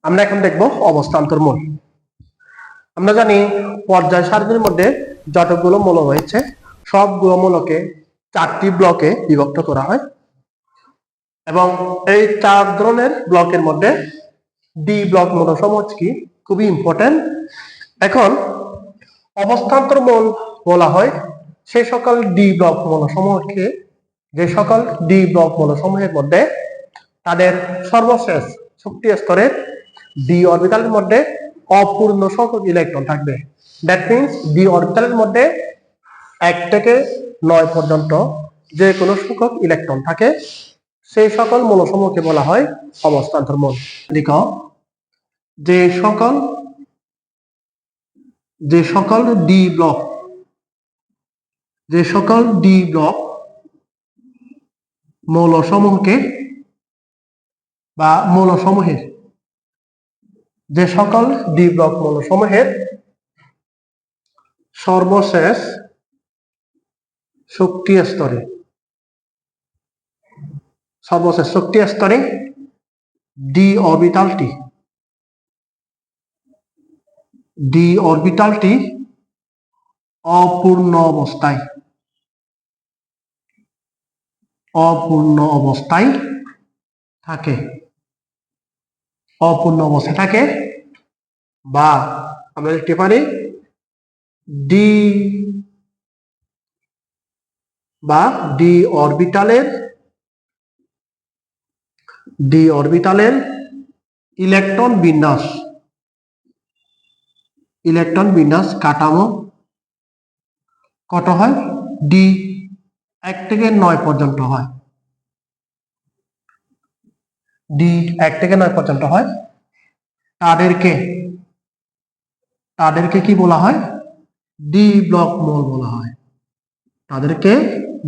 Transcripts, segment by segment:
আমরা এখন দেখব অবস্থান্তর মূল। আমরা জানি পর্যায় সারণীর মধ্যে যতগুলো মূল রয়েছে সবগুলো মূলকে 4টি ব্লকে বিভক্ত করা হয় এবং এই 4 ধরনের ব্লকের মধ্যে ডি ব্লক মূলসমূহ কি খুবই ইম্পর্টেন্ট। এখন অবস্থান্তর মূল বলা হয় সেই সকল ডি ব্লক মূলসমূহকে, যে সকল ডি ব্লক মূলসমূহের মধ্যে তাদের সর্বশেষ শক্তি স্তরের ডি অরবিটালের মধ্যে অপূর্ণ সংখ্যক ইলেকট্রন থাকবে। দ্যাট মিন্স ডি অরবিটালের মধ্যে 1 থেকে 9 পর্যন্ত যে কোনো সংখ্যক ইলেকট্রন থাকে, সেই সকল মূলসমূহকে বলা হয় অবস্থান্তর মূল। লিখো যে সকল ডি ব্লক মৌলসমূহকে বা মৌলসমূহের যে সকল ডি ব্লক মৌলসমূহের সর্বশেষ শক্তি স্তরে ডি অরবিটালটি অপূর্ণ অবস্থায় থাকে বা আমরা লিখতে পারি ডি অরবিটালের ইলেকট্রন বিন্যাস কাঠামো কত হয়? ডি 1 থেকে 9 পর্যন্ত হয়। ডি 1 থেকে 9 পর্যন্ত হয়। তাদেরকে কি বলা হয়? ডি ব্লক মৌল বলা হয়। তাদেরকে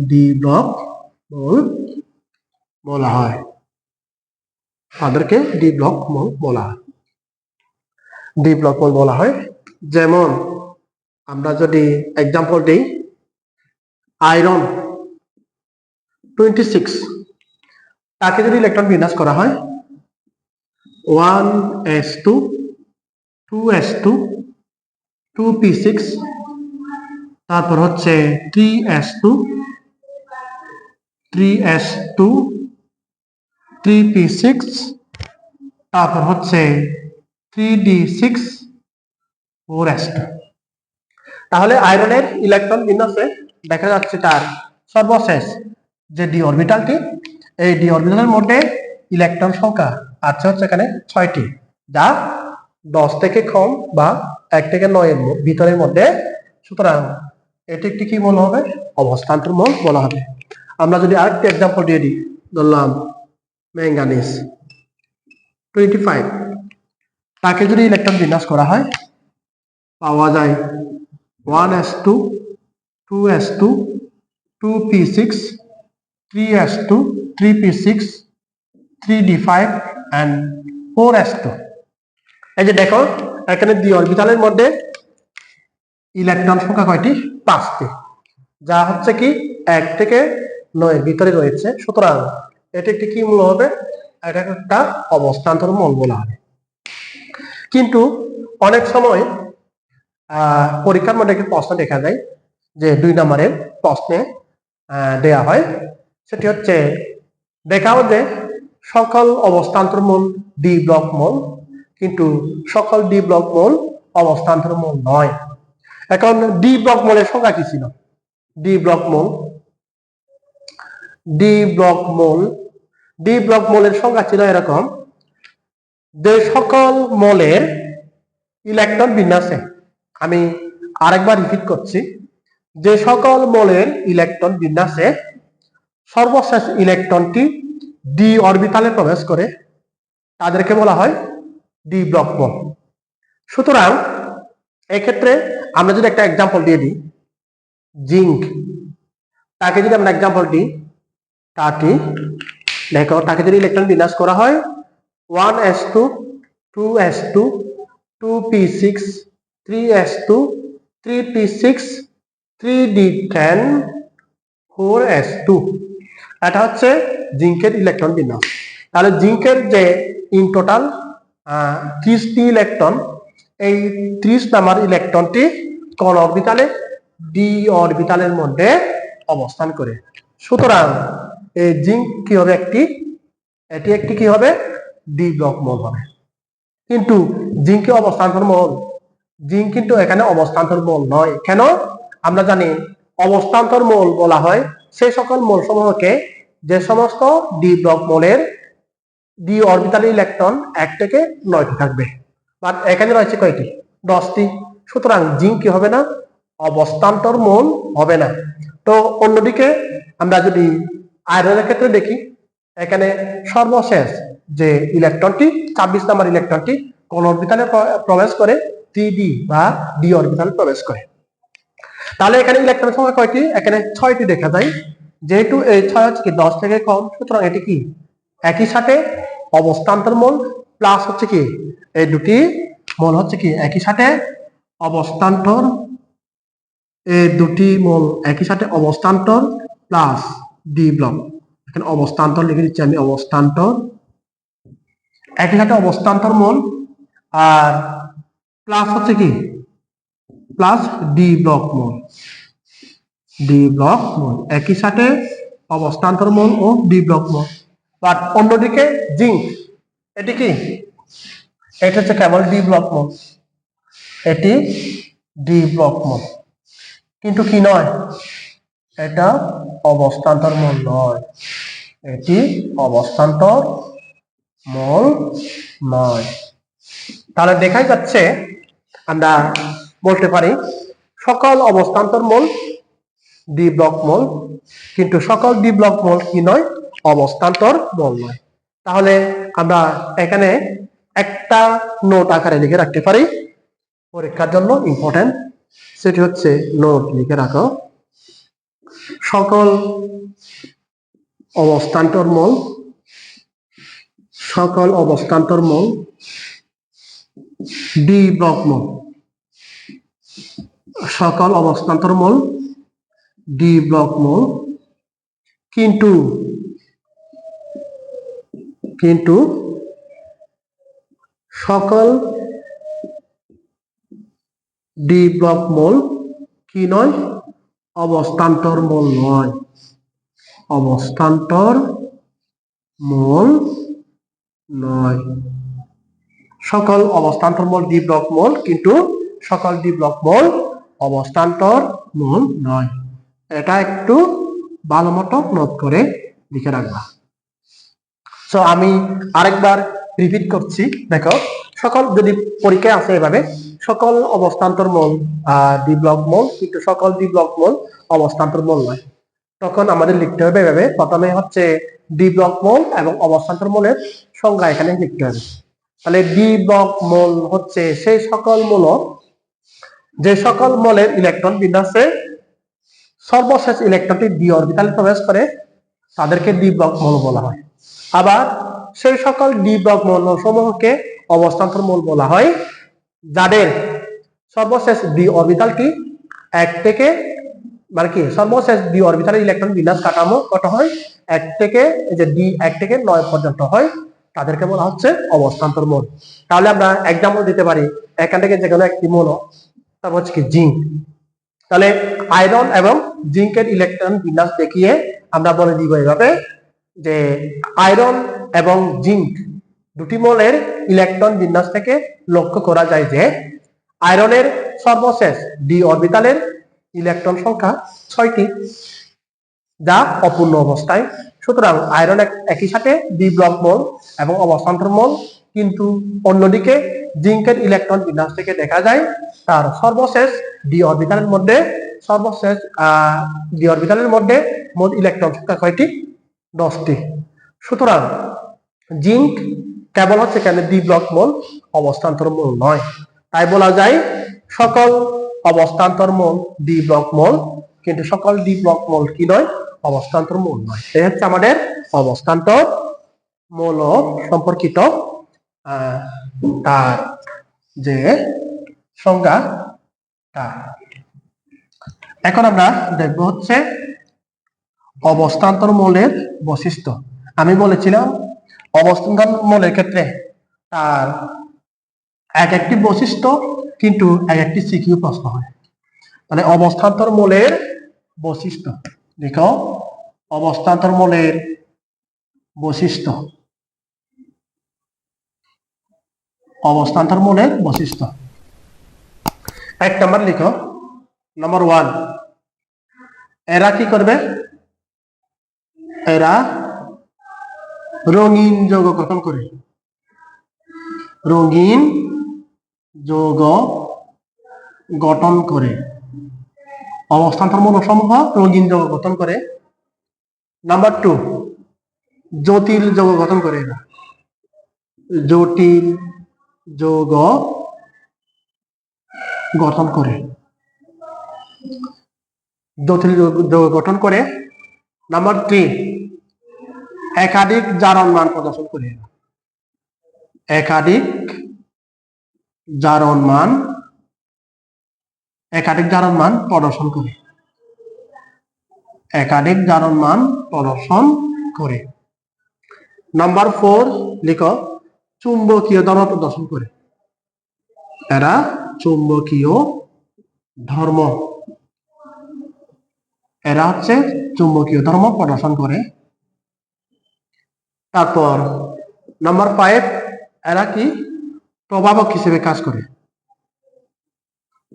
ডি ব্লক মৌল বলা হয়। যেমন আমরা যদি এক্সাম্পল দিই, আয়রন 26, তাকে যদি ইলেকট্রন বিন্যাস করা হয় 1s2 2s2 2p6, তারপর হচ্ছে 3s2 3p6, তারপর হচ্ছে 3d6 4s2। তাহলে আয়রনের ইলেকট্রন বিন্যাসে দেখা যাচ্ছে তার সর্বশেষ যে ডি অরবিটালটি, এই ডি অরবিটালের মধ্যে ইলেকট্রন সংখ্যা আছে হচ্ছে এখানে 6টি, যা 10 থেকে কম বা 1 থেকে 9 এর ভিতরের মধ্যে। সুতরাং এটি একটি কি মৌল হবে? অবস্থান্তর মৌল বলা হবে। আমরা যদি আরেকটি এক্সাম্পল দিয়ে দিই, ধরলাম ম্যাঙ্গানিজ 25, তাকে যদি ইলেকট্রন বিন্যাস করা হয় পাওয়া যায় 1s2 2s2 2p6 3s2 3p6 3d5 and 4s2। এই যে দেখো এখানে ডি অরবিটালের মধ্যে ইলেকট্রন সংখ্যা কয়টি? 5টি, যা হচ্ছে কি 1 থেকে 9 এর ভিতরে রয়েছে। সুতরাং এটি একটি কি মৌল হবে? এটা একটা অবস্থান্তর মৌল বলা হবে। কিন্তু অনেক সময় পরীক্ষার মধ্যে একটি প্রশ্ন দেখা যায়, যে 2 নম্বরের প্রশ্নে দেয়া হয়, সেটি হচ্ছে দেখাও যে সকল অবস্থান্তর মৌল ডি ব্লক মৌল, কিন্তু সকল ডি ব্লক মৌল অবস্থান্তর মৌল নয়। এখন ডি ব্লক মৌলের সংখ্যা কি ছিল? ডি ব্লক মৌলের সংখ্যা ছিল এরকম, যে সকল মৌলের ইলেকট্রন বিন্যাসে, আমি আরেকবার রিপিট করছি, যে সকল মৌলের ইলেকট্রন বিন্যাসে সর্বশেষ ইলেকট্রনটি ডি অরবিটালে প্রবেশ করে তাদেরকে বলা হয় ডি ব্লক মৌল। সুতরাং এক্ষেত্রে আমরা যদি একটা এক্সাম্পল দিয়ে দিই, জিঙ্ক, তাকে যদি আমরা এক্সাম্পল দিই, দেখো তাকে যদি ইলেকট্রন বিন্যাস করা হয় 1s2 2s2 2p6 3s2 3p6 3d10 4s2, এটা হচ্ছে জিঙ্কের ইলেকট্রন বিন্যাস। তাহলে জিঙ্কের যে ইন টোটাল 30টি ইলেকট্রন, এই 30 নাম্বার ইলেকট্রনটি কোন অরবিটালে? ডি অরবিটালের মধ্যে অবস্থান করে। সুতরাং এই জিঙ্ক কি হবে? এটি একটি কি হবে? ডি ব্লক মৌল হবে। কিন্তু জিঙ্কের অবস্থান্তর মৌল, জিঙ্ক কিন্তু এখানে অবস্থান্তর মৌল নয়। কেন? আমরা জানি অবস্থান্তর মৌল বলা হয় সেই সকল মৌল সমূহকে যে সমস্ত ডি ব্লক মৌলের ডি অরবিটাল ইলেকট্রন 1 থেকে 9টি থাকবে, বাট এখানে রয়েছে কয়টি? 10টি। সুতরাং জিঙ্ক কি হবে না? অবস্থান্তর মৌল হবে না। তো অন্যদিকে আমরা যদি আয়রনের ক্ষেত্রে দেখি, এখানে সর্বশেষ যে ইলেকট্রনটি 26 নাম্বার ইলেকট্রনটি কোন অরবিটালে প্রবেশ করে? 3d বা ডি অরবিটালে প্রবেশ করে। তাহলে এখানে ইলেকট্রন সংখ্যা কয়টি? এখানে 6টি দেখা যায়। যেহেতু এই 6 হচ্ছে কি 10 থেকে কম, সুতরাং এটি কি একই সাথে অবস্থান্তর মৌল প্লাস হচ্ছে কি এই দুটি মৌল হচ্ছে কি একই সাথে অবস্থান্তর, এই দুটি মৌল একই সাথে অবস্থান্তর প্লাস ডি ব্লক। এখানে অবস্থান্তর লিখে দিচ্ছি আমি, অবস্থান্তর একই সাথে অবস্থান্তর মৌল আর প্লাস হচ্ছে কি প্লাস ডি ব্লক মৌল। ডি ব্লক মৌল একই সাথে অবস্থান্তর মৌল ও ডি ব্লক মৌল। বাট অন্যদিকে জিঙ্ক এটি কি? এটা হচ্ছে কেবল ডি ব্লক মৌল, এটি ডি ব্লক মৌল, কিন্তু কি নয়? এটা অবস্থান্তর মৌল নয়, এটি অবস্থান্তর মৌল নয়। তাহলে দেখাই যাচ্ছে, আমরা বলতে পারি সকল অবস্থান্তর মৌল ডি ব্লক মৌল, কিন্তু সকল ডি ব্লক মৌল কি নয়? অবস্থান্তর মৌল নয়। তাহলে আমরা এখানে একটা নোট আকারে লিখে রাখতে পারি, পরীক্ষার জন্য ইম্পর্টেন্ট। সেটি হচ্ছে, নোট লিখে রাখো, সকল অবস্থান্তর মৌল, সকল অবস্থান্তর মৌল ডি ব্লক মৌল, সকল অবস্থান্তর মৌল ডি ব্লক মৌল, কিন্তু সকল ডি ব্লক মৌল কি নয়? অবস্থান্তর মৌল নয়, অবস্থান্তর মৌল নয়। সকল অবস্থান্তর মৌল ডি ব্লক মৌল, কিন্তু সকল ডি ব্লক মৌল অবস্থান্তর মৌল নয়। এটা একটু ভালো মতো নোট করে লিখে রাখবা। সো আমি আরেকবার রিপিট করছি, দেখো, সকল যদি পরীক্ষায় আসে এভাবে সকল অবস্থান্তর মৌল ডি ব্লক মৌল, কিন্তু সকল ডি ব্লক মৌল অবস্থান্তর মৌল নয়, তখন আমাদের লিখতে হবে এভাবে। প্রথমে হচ্ছে ডি ব্লক মৌল এবং অবস্থান্তর মৌলের সংজ্ঞা এখানে লিখতে হবে। তাহলে ডি ব্লক মৌল হচ্ছে সেই সকল মৌল যে সকল মৌলের ইলেকট্রন বিন্যাসে সর্বশেষ ইলেকট্রনটি ডি অরবিটালে প্রবেশ করে, তাদেরকে ডি ব্লক মৌল বলা হয়। আবার সেই সকল ডি ব্লক মৌল সমূহকে অবস্থান্তর মৌল বলা হয় যাদের সর্বশেষ ডি অরবিটালটি 1 থেকে, মানে কি সর্বশেষ ডি অরবিটালের ইলেকট্রন বিন্যাস কাঠামো কত হয়? 1 থেকে, এই যে ডি 1 থেকে 9 পর্যন্ত হয়, তাদেরকে বলা হচ্ছে অবস্থান্তর মৌল। তাহলে আমরা एग्जांपल দিতে পারি, এখান থেকে যে কোনো একটি মৌল, তারপর হচ্ছে কি জিঙ্ক। তাহলে আয়রন এবং জিঙ্কের ইলেকট্রন বিন্যাস দেখিয়ে আমরা বলে দিব এভাবে যে আয়রন এবং জিঙ্ক দুটি মৌলের ইলেকট্রন বিন্যাস থেকে লক্ষ্য করা যায় যে আয়রনের সর্বশেষ ডি অরবিটালের ইলেকট্রন সংখ্যা 6টি, যা অপূর্ণ অবস্থায়। সুতরাং আয়রন একই সাথে ডি ব্লক মৌল এবং অবস্থান্তর মৌল, কিন্তু অন্যদিকে জিঙ্কের ইলেকট্রন বিন্যাস থেকে দেখা যায় তার সর্বশেষ ডি অরবিটালের মধ্যে মোট ইলেকট্রন সংখ্যা কয়টি? 10টি। সুতরাং জিঙ্ক কেবল হচ্ছে এখানে ডি ব্লক মৌল, অবস্থান্তর মৌল নয়। তাই বলা যায় সকল অবস্থান্তর মৌল ডি ব্লক মৌল, কিন্তু সকল ডি ব্লক মৌল কি নয়? অবস্থান্তর মৌল নয়। এই হচ্ছে আমাদের অবস্থান্তর মৌল সম্পর্কিত তার যে সংজ্ঞাটা। এখন আমরা দেখব হচ্ছে অবস্থান্তর মৌলের বৈশিষ্ট্য। আমি বলেছিলাম অবস্থান্তর মৌলের ক্ষেত্রে তার এক একটি বৈশিষ্ট্য কিন্তু এক একটি সিকিউ প্রশ্ন হয়। মানে অবস্থান্তর মৌলের বৈশিষ্ট্য দেখো, অবস্থান্তর মৌলের বৈশিষ্ট্য, অবস্থান্তর মৌলের বৈশিষ্ট্য। 1 নম্বর লিখো, নম্বর 1, এরা কি করবে? এরা রঙিন যৌগ গঠন করে। রঙিন যৌগ গঠন করে। অবস্থান্তর মৌলসমূহ রঙিন যৌগ গঠন করে। নাম্বার 2, জটিল যৌগ গঠন করে। এরা জটিল যৌগ গঠন করে। জটিল যৌগ গঠন করে। নাম্বার 3, একাধিক জারণ মান প্রদর্শন করে। একাধিক জারণ মান প্রদর্শন করে। একাধিক জারণ মান প্রদর্শন করে। নাম্বার 4 লিখো, চুম্বকীয় ধর্ম প্রদর্শন করে। এরা চুম্বকীয় ধর্ম, এরা হচ্ছে চুম্বকীয় ধর্ম প্রদর্শন করে। তারপর নাম্বার 5, এরা কি? প্রভাবক হিসেবে কাজ করে।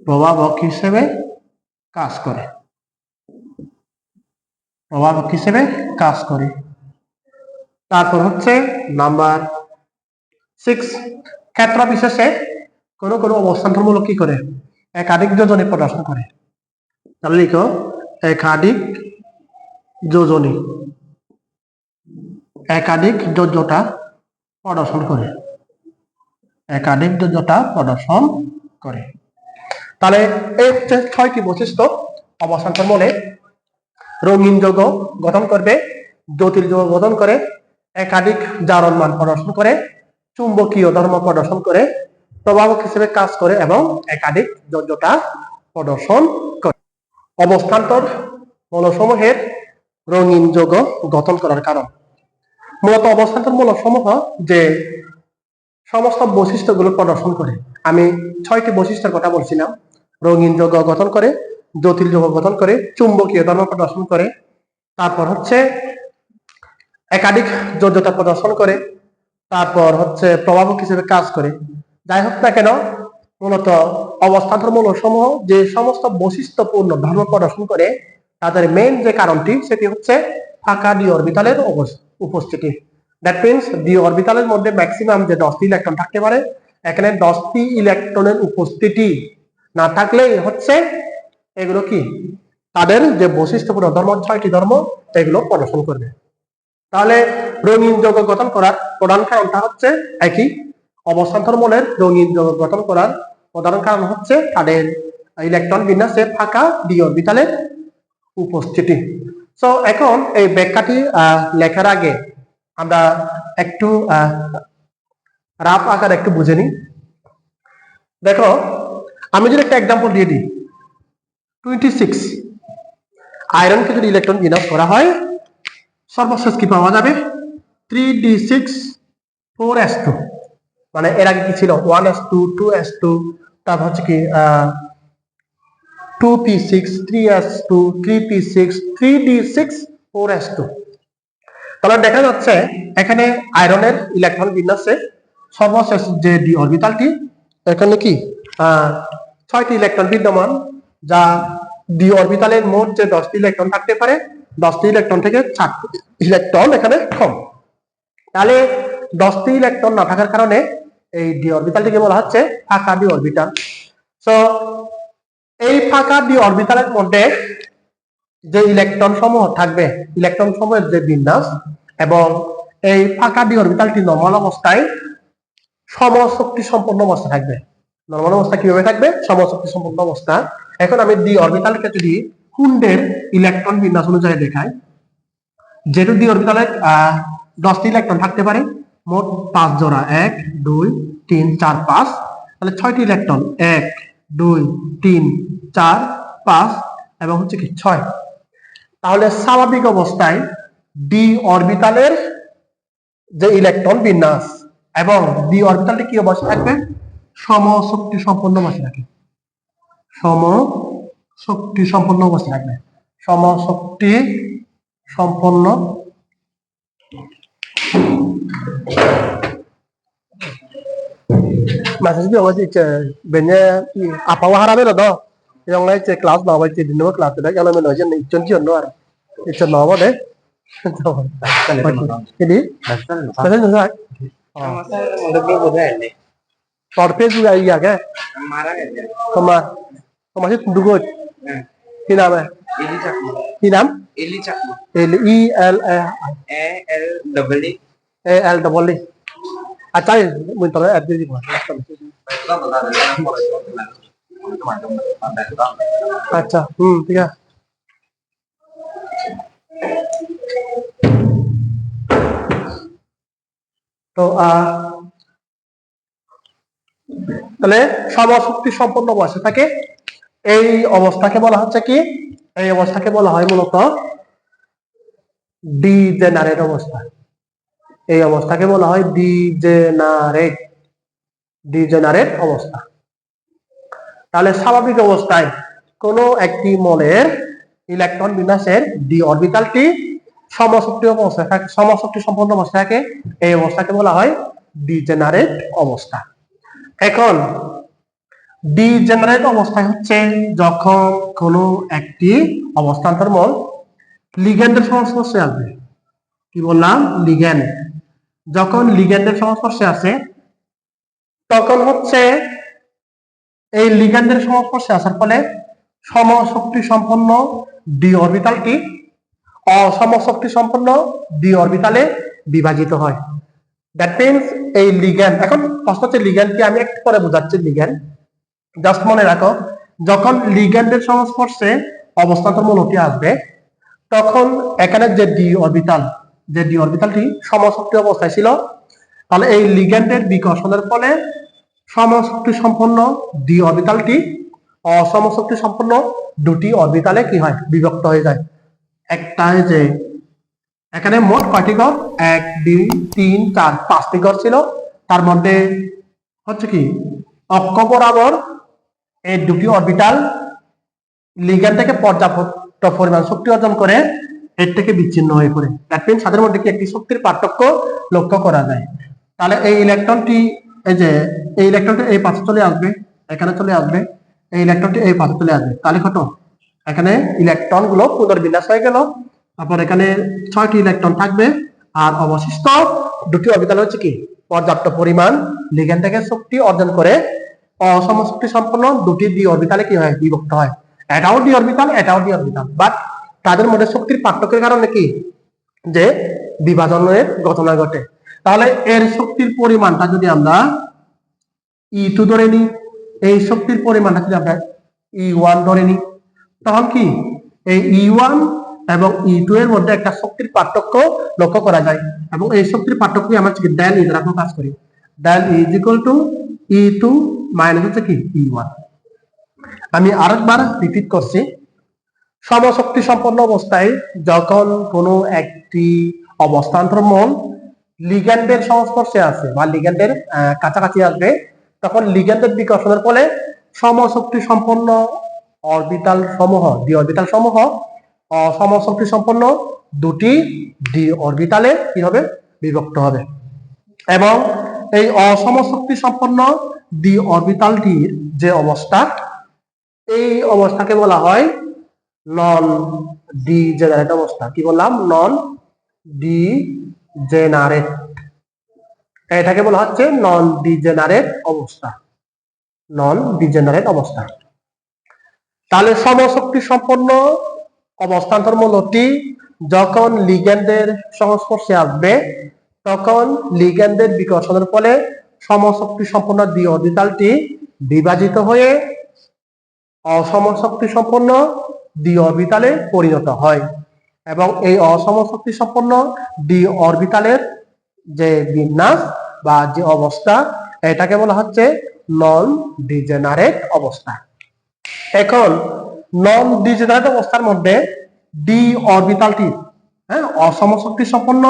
প্রভাবক হিসেবে কাজ করে। প্রভাবক হিসেবে কাজ করে। তারপর হচ্ছে নাম্বার 6, ক্ষেত্র বিশেষে কোন কোন অবস্থান্তরমূলক কি করে? একাধিক যোজনী প্রদর্শন করে। তাহলে লিখো, একাধিক যোজনী, একাধিক যোজ্যতা প্রদর্শন করে। একাধিক যোজ্যতা প্রদর্শন করে। তাহলে এই হচ্ছে 6টি বৈশিষ্ট্য অবস্থান্তর মৌলে। রঙিন যৌগ গঠন করবে, জটিল যৌগ গঠন করে, একাধিক জারণ মান প্রদর্শন করে, চুম্বকীয় ধর্ম প্রদর্শন করে, প্রভাবক হিসেবে কাজ করে এবং একাধিক যোগ্যতা প্রদর্শন করে। অবস্থান্তর মৌলসমূহের রঙিন যৌগ গঠন করার কারণ, মূলত অবস্থান্তর মৌলসমূহ যে সমস্ত বৈশিষ্ট্যগুলো প্রদর্শন করে, আমি 6টি বৈশিষ্ট্যের কথা বলছিলাম। রঙিন যৌগ গঠন করে, জটিল যৌগ গঠন করে, চুম্বকীয় ধর্ম প্রদর্শন করে, তারপর হচ্ছে একাধিক যোগ্যতা প্রদর্শন করে, তারপর হচ্ছে প্রভাবক হিসেবে কাজ করে। যাই হোক না কেন, মূলত অবস্থান্তর মৌলসমূহ যে সমস্ত বৈশিষ্ট্যপূর্ণ ধর্ম প্রদর্শন করে, তাদের মেইন যে কারণটি সেটি হচ্ছে ফাঁকা ডি অরবিটালের উপস্থিতি। দ্যাট মিনস ডি অরবিটালের মধ্যে ম্যাক্সিমাম যে 10টি ইলেকট্রন থাকতে পারে, এখানে 10টি ইলেকট্রনের উপস্থিতি না থাকলেই হচ্ছে এগুলো কি, তাদের যে বৈশিষ্ট্যপূর্ণ ধর্ম 6টি ধর্ম এগুলো প্রদর্শন করবে। তাহলে রঙিন যৌগ গঠন করার প্রধান কারণটা হচ্ছে একই, অবস্থান্তর মৌলের রঙিন যৌগ গঠন করার প্রধান কারণ হচ্ছে তাদের ইলেকট্রন বিন্যাসে ফাঁকা ডি অরবিটালের উপস্থিতি। সো এখন এই ব্যাখ্যাটি লেখার আগে আমরা একটু রাফ আকার একটু বুঝে নিই। দেখো, আমি যদি একটা এক্সাম্পল দিয়ে দিই, 26 আয়রনকে যদি ইলেকট্রন বিন্যাস করা হয়, সর্বশেষ কি পাওয়া যাবে? 3d6 4s2। মানে এর আগে কি ছিল? 1s2 2s2, তারপর হচ্ছে কি 2p6 3s2 3p6 3d6 4s2। তাহলে দেখা যাচ্ছে এখানে আয়রনের ইলেকট্রন বিন্যাসে সর্বশেষ যে ডি অরবিটালটি, এখানে কি 6টি ইলেকট্রন বিদ্যমান, যা ডি অরবিটালের মোট যে 10টি ইলেকট্রন থাকতে পারে, 10টি ইলেকট্রন থেকে 4টি ইলেকট্রন এখানে কম। তাহলে 10টি ইলেকট্রন না থাকার কারণে এই ডি অরবিটালটিকে বলা হচ্ছে ফাঁকা ডি অরবিটাল। সো এই ফাঁকা ডি অরবিটালের মধ্যে যে ইলেকট্রন সমূহ থাকবে, ইলেকট্রন সমূহের যে বিন্যাস এবং এই ফাঁকা ডি অরবিটালটি নরমাল অবস্থায় সমশক্তি সম্পন্ন অবস্থা থাকবে। নরমাল অবস্থা কিভাবে থাকবে? সমশক্তি সম্পন্ন অবস্থা। এখন আমি ডি অরবিটালকে যদি কুণ্ডের ইলেকট্রন বিন্যাস অনুযায়ী দেখাই, যেহেতু ডি অরবিটালে 10টি ইলেকট্রন থাকতে পারে, মোট 5 জোড়া, 1 2 3 4 5, তাহলে 6টি ইলেকট্রন 1 2 3 4 5 এবং হচ্ছে কি 6। তাহলে স্বাভাবিক অবস্থায় ডি অরবিটালের যে ইলেকট্রন বিন্যাস এবং ডি অরবিটালটি কি অবস্থায় থাকবে? সমশক্তি সম্পন্ন অবস্থায় থাকে। সমশক্তি সম্পন্ন অবস্থায় থাকবে। সমশক্তি সম্পন্ন masih juga masih banyak apa wahara bela do yang lain cek kelas bawa cek di nomor kelas tidak kalau mana aja nih contoh luar itu nama deh jadi masih nggak torpe juga iya kan kemar masih tunggu কি নাম है Eli Chakma কি নাম Eli Chakma L E L A L double E A L double E अच्छा mình tao add đi qua अच्छा ठीक है তো তাহলে সমশক্তি সম্পন্ন অবস্থা থাকে এই অবস্থাকে বলা হচ্ছে কি এই অবস্থাকে বলা হয় মূলত ডিজেনারেট অবস্থা এই অবস্থাকে বলা হয় ডিজেনারেট অবস্থা তাহলে স্বাভাবিক অবস্থায় কোনো একটি মৌলের ইলেকট্রন বিন্যাসের ডি অরবিটালটি সমশক্তি অবস্থায় থাকে সমশক্তি সম্পন্ন অবস্থায় থাকে এই অবস্থাকে বলা হয় ডিজেনারেট অবস্থা এখন ডিজেনারেট অবস্থায় হচ্ছে যখন কোনো একটি অবস্থান্তর মৌল লিগ্যান্ডের সংস্পর্শে আসবে কি বললাম লিগ্যান্ড যখন লিগ্যান্ডের সংস্পর্শে আসে তখন হচ্ছে এই লিগ্যান্ডের সংস্পর্শে আসার ফলে সমশক্তি সম্পন্ন ডি অরবিটালটি অসমশক্তি সম্পন্ন ডি অরবিটালে বিভাজিত হয় দ্যাট মিন্স এই লিগ্যান্ড এখন প্রশ্ন হচ্ছে লিগ্যান্ডকে আমি একটু পরে বোঝাচ্ছি লিগ্যান্ড জাস্ট মনে রাখো যখন লিগ্যান্ডের সংস্পর্শে অবস্থান্তর মৌলটি আসবে তখন এখানে যে ডি অরবিটালটি সমশক্তি অবস্থায় ছিল তাহলে এই লিগ্যান্ডের বিকর্ষণের ফলে সমশক্তি সম্পন্ন ডি অরবিটালটি অসমশক্তি সম্পন্ন দুটি অরবিটালে কি হয় বিভক্ত হয়ে যায় একটা যে এখানে মোট কয়টি ঘর 1 2 3 4 5টি ঘর ছিল তার মধ্যে হচ্ছে কি অক্ষ বরাবর এই দুটি অরবিটাল লিগ্যান্ড থেকে পর্যাপ্ত পরিমাণ শক্তি অর্জন করে এর থেকে বিচ্ছিন্ন হয়ে পড়ে দ্যাট মিন্স তাদের মধ্যে কি একটি শক্তির পার্থক্য লক্ষ্য করা যায় তাহলে এই ইলেকট্রনটি এই ইলেকট্রনটি এই পাশে চলে আসবে এখানে চলে আসবে এই ইলেকট্রনটি এই পাশে চলে আসবে তাহলে কত এখানে ইলেকট্রন গুলো পুনর্বিন্যাস হয়ে গেল তারপর এখানে 6টি ইলেকট্রন থাকবে আর অবশিষ্ট দুটি অরবিটাল হচ্ছে কি পর্যাপ্ত পরিমাণ লিগ্যান্ড থেকে শক্তি অর্জন করে অসমশক্তি সম্পন্ন দুটি ডি অরবিটালে কি হয় বিভক্ত হয় এটাও ডি অরবিটাল বাট তাদের মধ্যে শক্তির পার্থক্যের কারণে কি যে বিভাজনের ঘটনা ঘটে তাহলে এর শক্তির পরিমাণটা যদি আমরা E2 ধরে নিই এই শক্তির পরিমাণটা যদি আমরা E1 ধরে নিই তখন কি এই E1 এবং E2 এর মধ্যে একটা শক্তির পার্থক্য লক্ষ্য করা যায় এবং এই শক্তির পার্থক্য আমরা কি ডেল E দ্বারা প্রকাশ করি del E is equal to E2 minus হচ্ছে কি E1 আমি আরেকবার রিপিট করছি সমশক্তি সম্পন্ন অবস্থায় যখন কোনো একটি অবস্থান্তর মৌল লিগ্যান্ডের সংস্পর্শে আসে বা লিগ্যান্ডের কাছাকাছি আসবে তখন লিগ্যান্ডের বিকর্ষণের ফলে সমশক্তি সম্পন্ন অরবিটাল সমূহ ডি অরবিটাল সমূহ অসমশক্তি সম্পন্ন দুটি ডি অরবিটালে কি হবে বিভক্ত হবে এবং এই অসমশক্তি সম্পন্ন ডি অরবিটালটির যে অবস্থা এই অবস্থাকে বলা হয় নন ডিজেনারেট অবস্থা কি বললাম নন ডিজেনারেট এটাকে বলা হচ্ছে নন ডিজেনারেট অবস্থা তাহলে সমশক্তি সম্পন্ন অবস্থান্তর মৌলটি যখন লিগ্যান্ডের সংস্পর্শে আসবে তখন লিগ্যান্ডের বিকর্ষণের ফলে সমশক্তি সম্পন্ন ডি অরবিটালটি বিভাজিত হয়ে অসমশক্তি সম্পন্ন ডি অরবিটালে পরিণত হয় এবং এই অসমশক্তি সম্পন্ন ডি অরবিটালের যে বিন্যাস বা যে অবস্থা এটাকে বলা হচ্ছে নন ডিজেনারেট অবস্থা এখন নন ডিজেনারেট অবস্থার মধ্যে ডি অরবিটালটি অসমশক্তি সম্পন্ন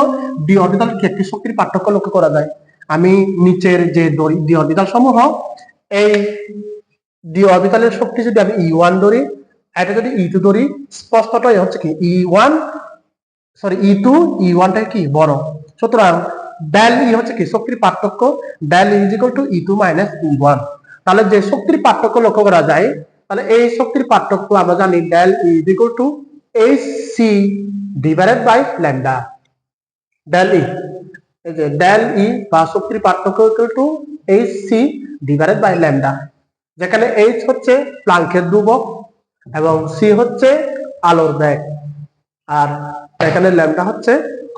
ডি অরবিটাল একটি শক্তির পার্থক্য লক্ষ্য করা যায় আমি নিচের যে ডি অরবিটাল সমূহ, এই ডি অরবিটালের শক্তি যদি আমি E1 ধরি, এটা যদি E2 ধরি, স্পষ্টতই হচ্ছে কি E1 সরি E2 E1 টা কি বড়। সুতরাং ডেল ই হচ্ছে কি শক্তির পার্থক্য, del E is equal to E2 minus E1। তাহলে যে শক্তির পার্থক্য লক্ষ্য করা যায়, তাহলে এই শক্তির পার্থক্য আমরা জানি del E is equal to HC divided by lambda. Del E, এই যে ডেল ই বা শক্তির পার্থক্য equal to HC divided by lambda, যেখানে H হচ্ছে প্লাঙ্কের ধ্রুবক এবং C হচ্ছে আলোর বেগ, আর এখানে ল্যামডা হচ্ছে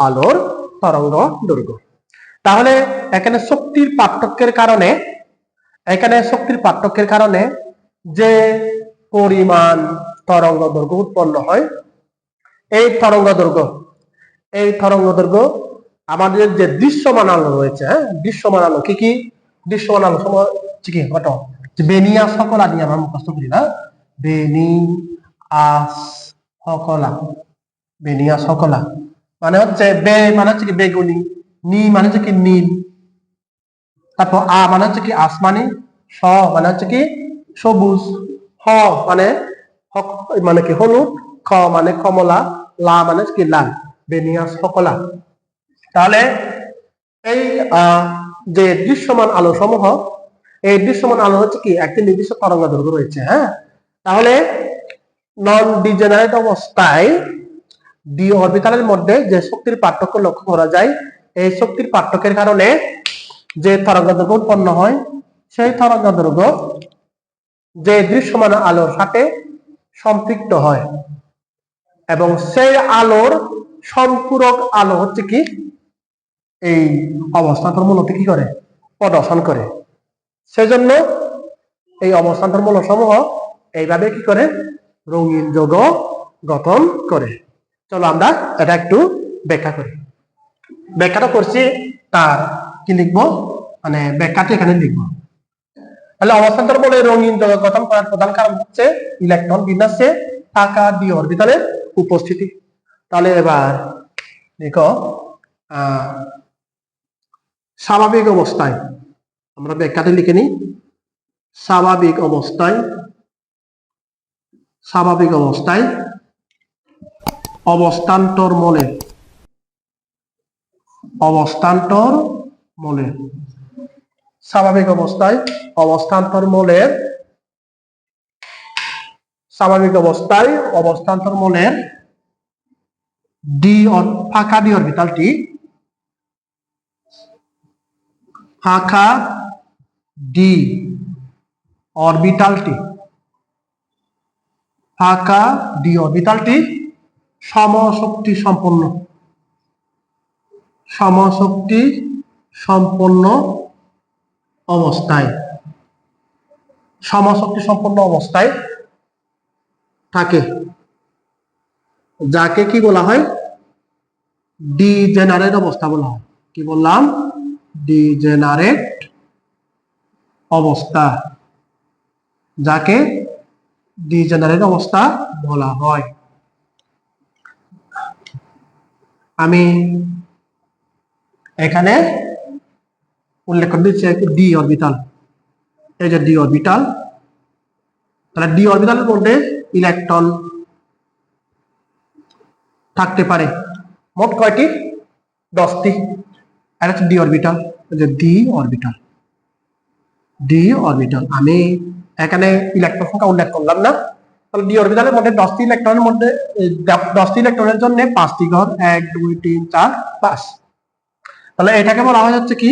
আলোর তরঙ্গ দৈর্ঘ্য। তাহলে এখানে শক্তির পার্থক্যের কারণে যে পরিমাণ তরঙ্গ দৈর্ঘ্য উৎপন্ন হয়, এই তরঙ্গ দৈর্ঘ্য আমাদের যে দৃশ্যমান আলো রয়েছে, হ্যাঁ, দৃশ্যমান আলো কি কি? দৃশ্যমান আলো সময় কি কত? বেনিয়া সকলা দিয়ে আমরা মুখস্থ করি না, বেনিয়া সকলা মানে হচ্ছে বে মানে হচ্ছে কি বেগুনি, নি মানে হচ্ছে কি নীল, তারপর আ মানে হচ্ছে কি আসমানি, স মানে হচ্ছে কি সবুজ, হ মানে মানে কি হলুদ, খ মানে কমলা, লা মানে কি লাল, বেনিয়া সকলা। তাহলে এই যে দৃশ্যমান আলো সমূহ, এই দৃশ্যমান আলো হচ্ছে কি একটি নির্দিষ্ট তরঙ্গ দৈর্ঘ্য রয়েছে, হ্যাঁ। তাহলে নন ডিজেনারেট অবস্থায় ডি অরবিটালের মধ্যে যে শক্তির পার্থক্য লক্ষ্য করা যায়, এই শক্তির পার্থক্যের কারণে যে তরঙ্গ দৈর্ঘ্য উৎপন্ন হয়, সেই তরঙ্গ দৈর্ঘ্য যে দৃশ্যমান আলোর সাথে সম্পৃক্ত হয় এবং সেই আলোর সম্পূরক আলো হচ্ছে কি এই অবস্থান্তর মূলকে কি করে প্রদর্শন করে। সেজন্য এই অবস্থান্তর মূল সমূহ এইভাবে কি করে রঙিন যৌগ গঠন করে। চলো আমরা এটা একটু ব্যাখ্যা করি। ব্যাখ্যাটা করছি, তার কি লিখবো মানে ব্যাখ্যাটা এখানে লিখবো। তাহলে অবস্থান্তর মূলে রঙিন যৌগ গঠন করার প্রধান কারণ হচ্ছে ইলেকট্রন বিন্যাসে ফাঁকা ডি অরবিটালের উপস্থিতি। তাহলে এবার দেখো স্বাভাবিক অবস্থায় আমরা ব্যাখ্যাটা লিখে নিই। স্বাভাবিক অবস্থায় অবস্থান্তর মূলে স্বাভাবিক অবস্থায় অবস্থান্তর মূলের ফাঁকা ডি অরবিটালটি সমশক্তি সম্পন্ন অবস্থায় থাকে, যাকে কি বলা হয় ডিজেনারেট অবস্থা বলা হয়। কি বললাম? ডিজেনারেট অবস্থা, যাকে ডিজেনারেট অবস্থা বলা হয়। আমি এখানে উল্লেখ করে দিচ্ছি ডি অরবিটাল। এই যে ডি অরবিটাল, তাহলে ডি অরবিটালের মধ্যে ইলেকট্রন থাকতে পারে মোট কয়টি? 10টি। এটা হচ্ছে ডি অরবিটাল, যে ডি অরবিটাল। আমি এখানে ইলেকট্রন সংখ্যা উল্লেখ করলাম না। তাহলে ডি অরবিটালের মধ্যে 10টি ইলেকট্রনের মধ্যে 10টি ইলেকট্রনের জন্য 5টি ঘর, 1 2 3 4 5। তাহলে এটাকে বলা হয় হচ্ছে কি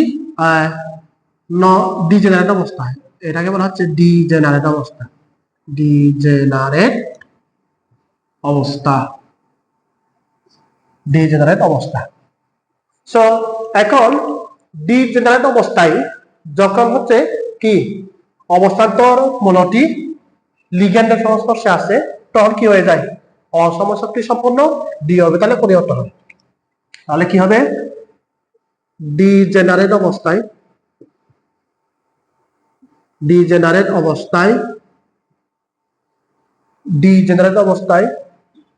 ডিজেনারেট অবস্থা। এটাকে বলা হচ্ছে ডিজেনারেট অবস্থা। সো এখন ডিজেনারেট অবস্থায় যখন হচ্ছে কি অবস্থান্তর মূলটি লিগ্যান্ডের সংস্পর্শে আসে, তখন কি হয়ে যায়? অসমশক্তি সম্পন্ন ডি অরবিটালে পরিবর্তন হয়। তাহলে কি হবে? ডিজেনারেট অবস্থায়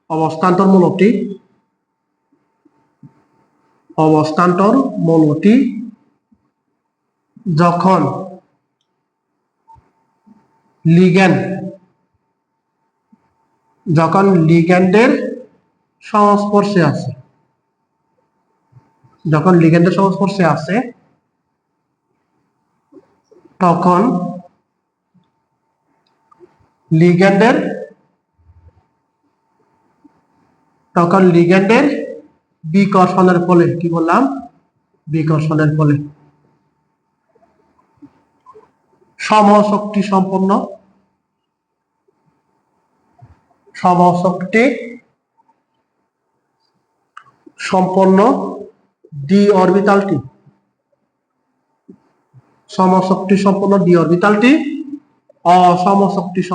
অবস্থান্তর মূলটি যখন লিগ্যান্ডের সংস্পর্শে আছে, তখন লিগ্যান্ডের বিকর্ষণের ফলে, কি বললাম, বিকর্ষণের ফলে সমশক্তি সম্পন্ন ডি অরবিটালটি অসমশক্তি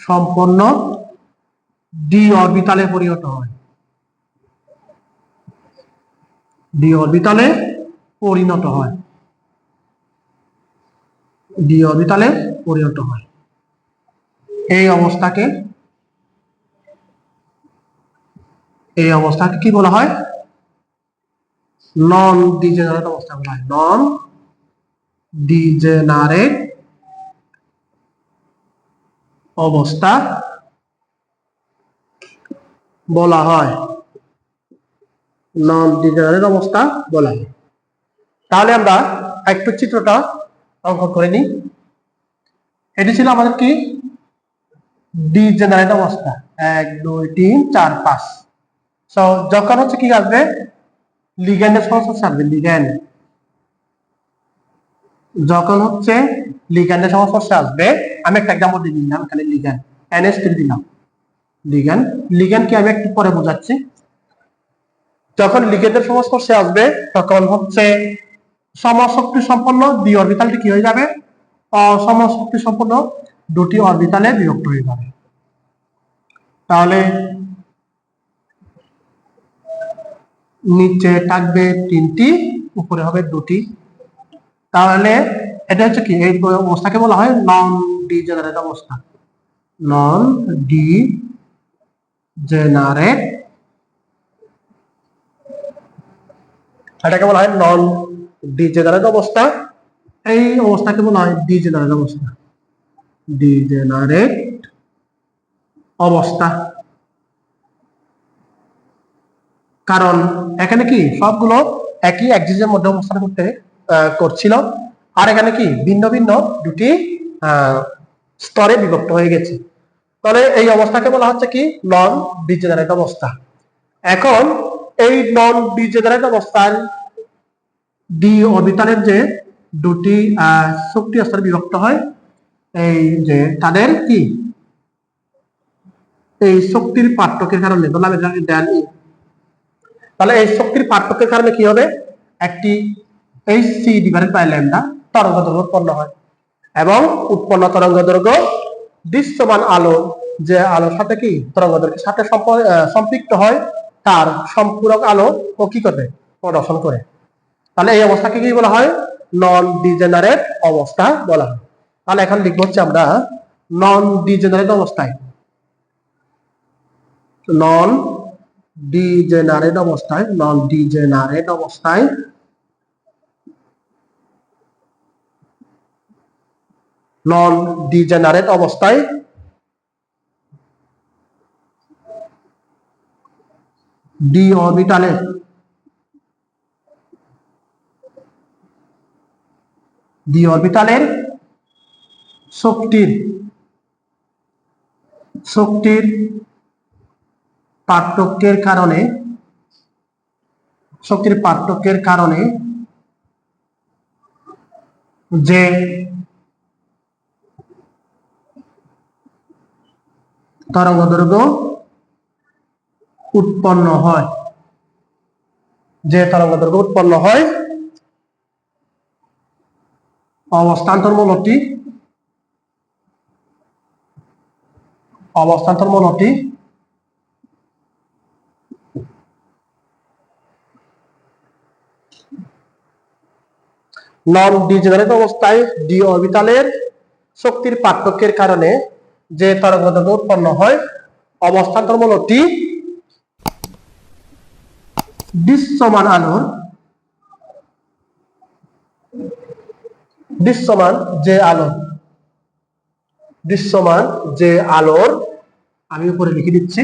সম্পন্ন ডি অরবিটালে পরিণত হয়। এই অবস্থাকে কি বলা হয়? নন ডিজেনারেট অবস্থা বলা হয়। নন ডিজেনারেট অবস্থা বলা হয়। তাহলে আমরা একটু চিত্রটা অঙ্কন করে নিই। এটি ছিল আমাদের কি ডিজেনারেট অবস্থা, 1 2 3 4 5। সো যখন হচ্ছে কি আসবে, লিগ্যান্ডের সংস্পর্শে আসবে, আমি একটা এক্সাম্পল দিয়ে দিলাম, এখানে লিগ্যান্ড NH3 দিলাম। লিগ্যান্ডকে আমি একটু পরে বোঝাচ্ছি। যখন লিগ্যান্ডের সংস্পর্শে আসবে তখন হচ্ছে সমশক্তি সম্পন্ন দ্বি অরবিটালটি কি হয়ে যাবে? অসমশক্তি সম্পন্ন দুটি অরবিটালে বিভক্ত হয়ে যাবে। তাহলে নিচে থাকবে 3টি, উপরে হবে 2টি। তাহলে এটা হচ্ছে কি, এই অবস্থাকে বলা হয় নন ডিজেনারেট অবস্থা। এটাকে বলা হয় নন ডিজেনারেট অবস্থা। এই অবস্থাকে বলা হয় ডিজেনারেট অবস্থা। কারণ এখানে কি সবগুলো একই অ্যাক্সিসের মধ্যে অবস্থান করছিল, আর এখানে কি ভিন্ন ভিন্ন দুটি স্তরে বিভক্ত হয়ে গেছে। তাহলে এই অবস্থাকে বলা হচ্ছে কি নন ডিজেনারেট অবস্থা। এখন এই নন ডিজেনারেট অবস্থার ডি অরবিটালের যে দুটি শক্তি স্তরে বিভক্ত হয়, এই যে তাদের কি এই শক্তির পার্থক্যের কারণে বললাম, তাহলে এই শক্তির পার্থক্যের কারণে কি হবে, একটি hc ডিভাইডেড বাই ল্যামডা তরঙ্গ দৈর্ঘ্য উৎপন্ন হয়, এবং উৎপন্ন তরঙ্গ দৈর্ঘ্য দৃশ্যমান আলো, যে আলোর সাথে কি তরঙ্গ দৈর্ঘ্যের সাথে সম্পৃক্ত হয়, তার সম্পূরক আলো ও কি করবে, প্রদর্শন করে। তাহলে এই অবস্থাকে কি বলা হয়? নন ডিজেনারেট অবস্থা বলা হয়। তাহলে এখন লিখবো হচ্ছে আমরা নন ডিজেনারেট অবস্থায়, নন ডিজেনারেট অবস্থায় ডি অরবিটালের শক্তির পার্থক্যের কারণে যে তরঙ্গ দৈর্ঘ্য উৎপন্ন হয়, অবস্থান্তরমূলকটি নন ডিজেনারেট অবস্থায় ডি অরবিটালের শক্তির পার্থক্যের কারণে যে তরঙ্গ দৈর্ঘ্য উৎপন্ন হয়, অবস্থান্তরমূলকটি দৃশ্যমান আলোর দৃশ্যমান যে আলোর আমি উপরে লিখে দিচ্ছি,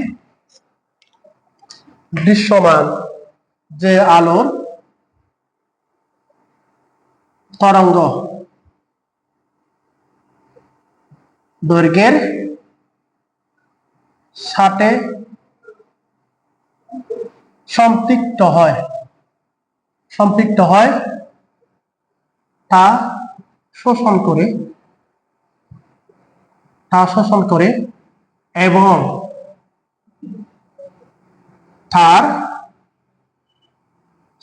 দৃশ্যমান যে আলোর তরঙ্গ দৈর্ঘ্যের সাথে সম্পৃক্ত হয় তা শোষণ করে এবং তার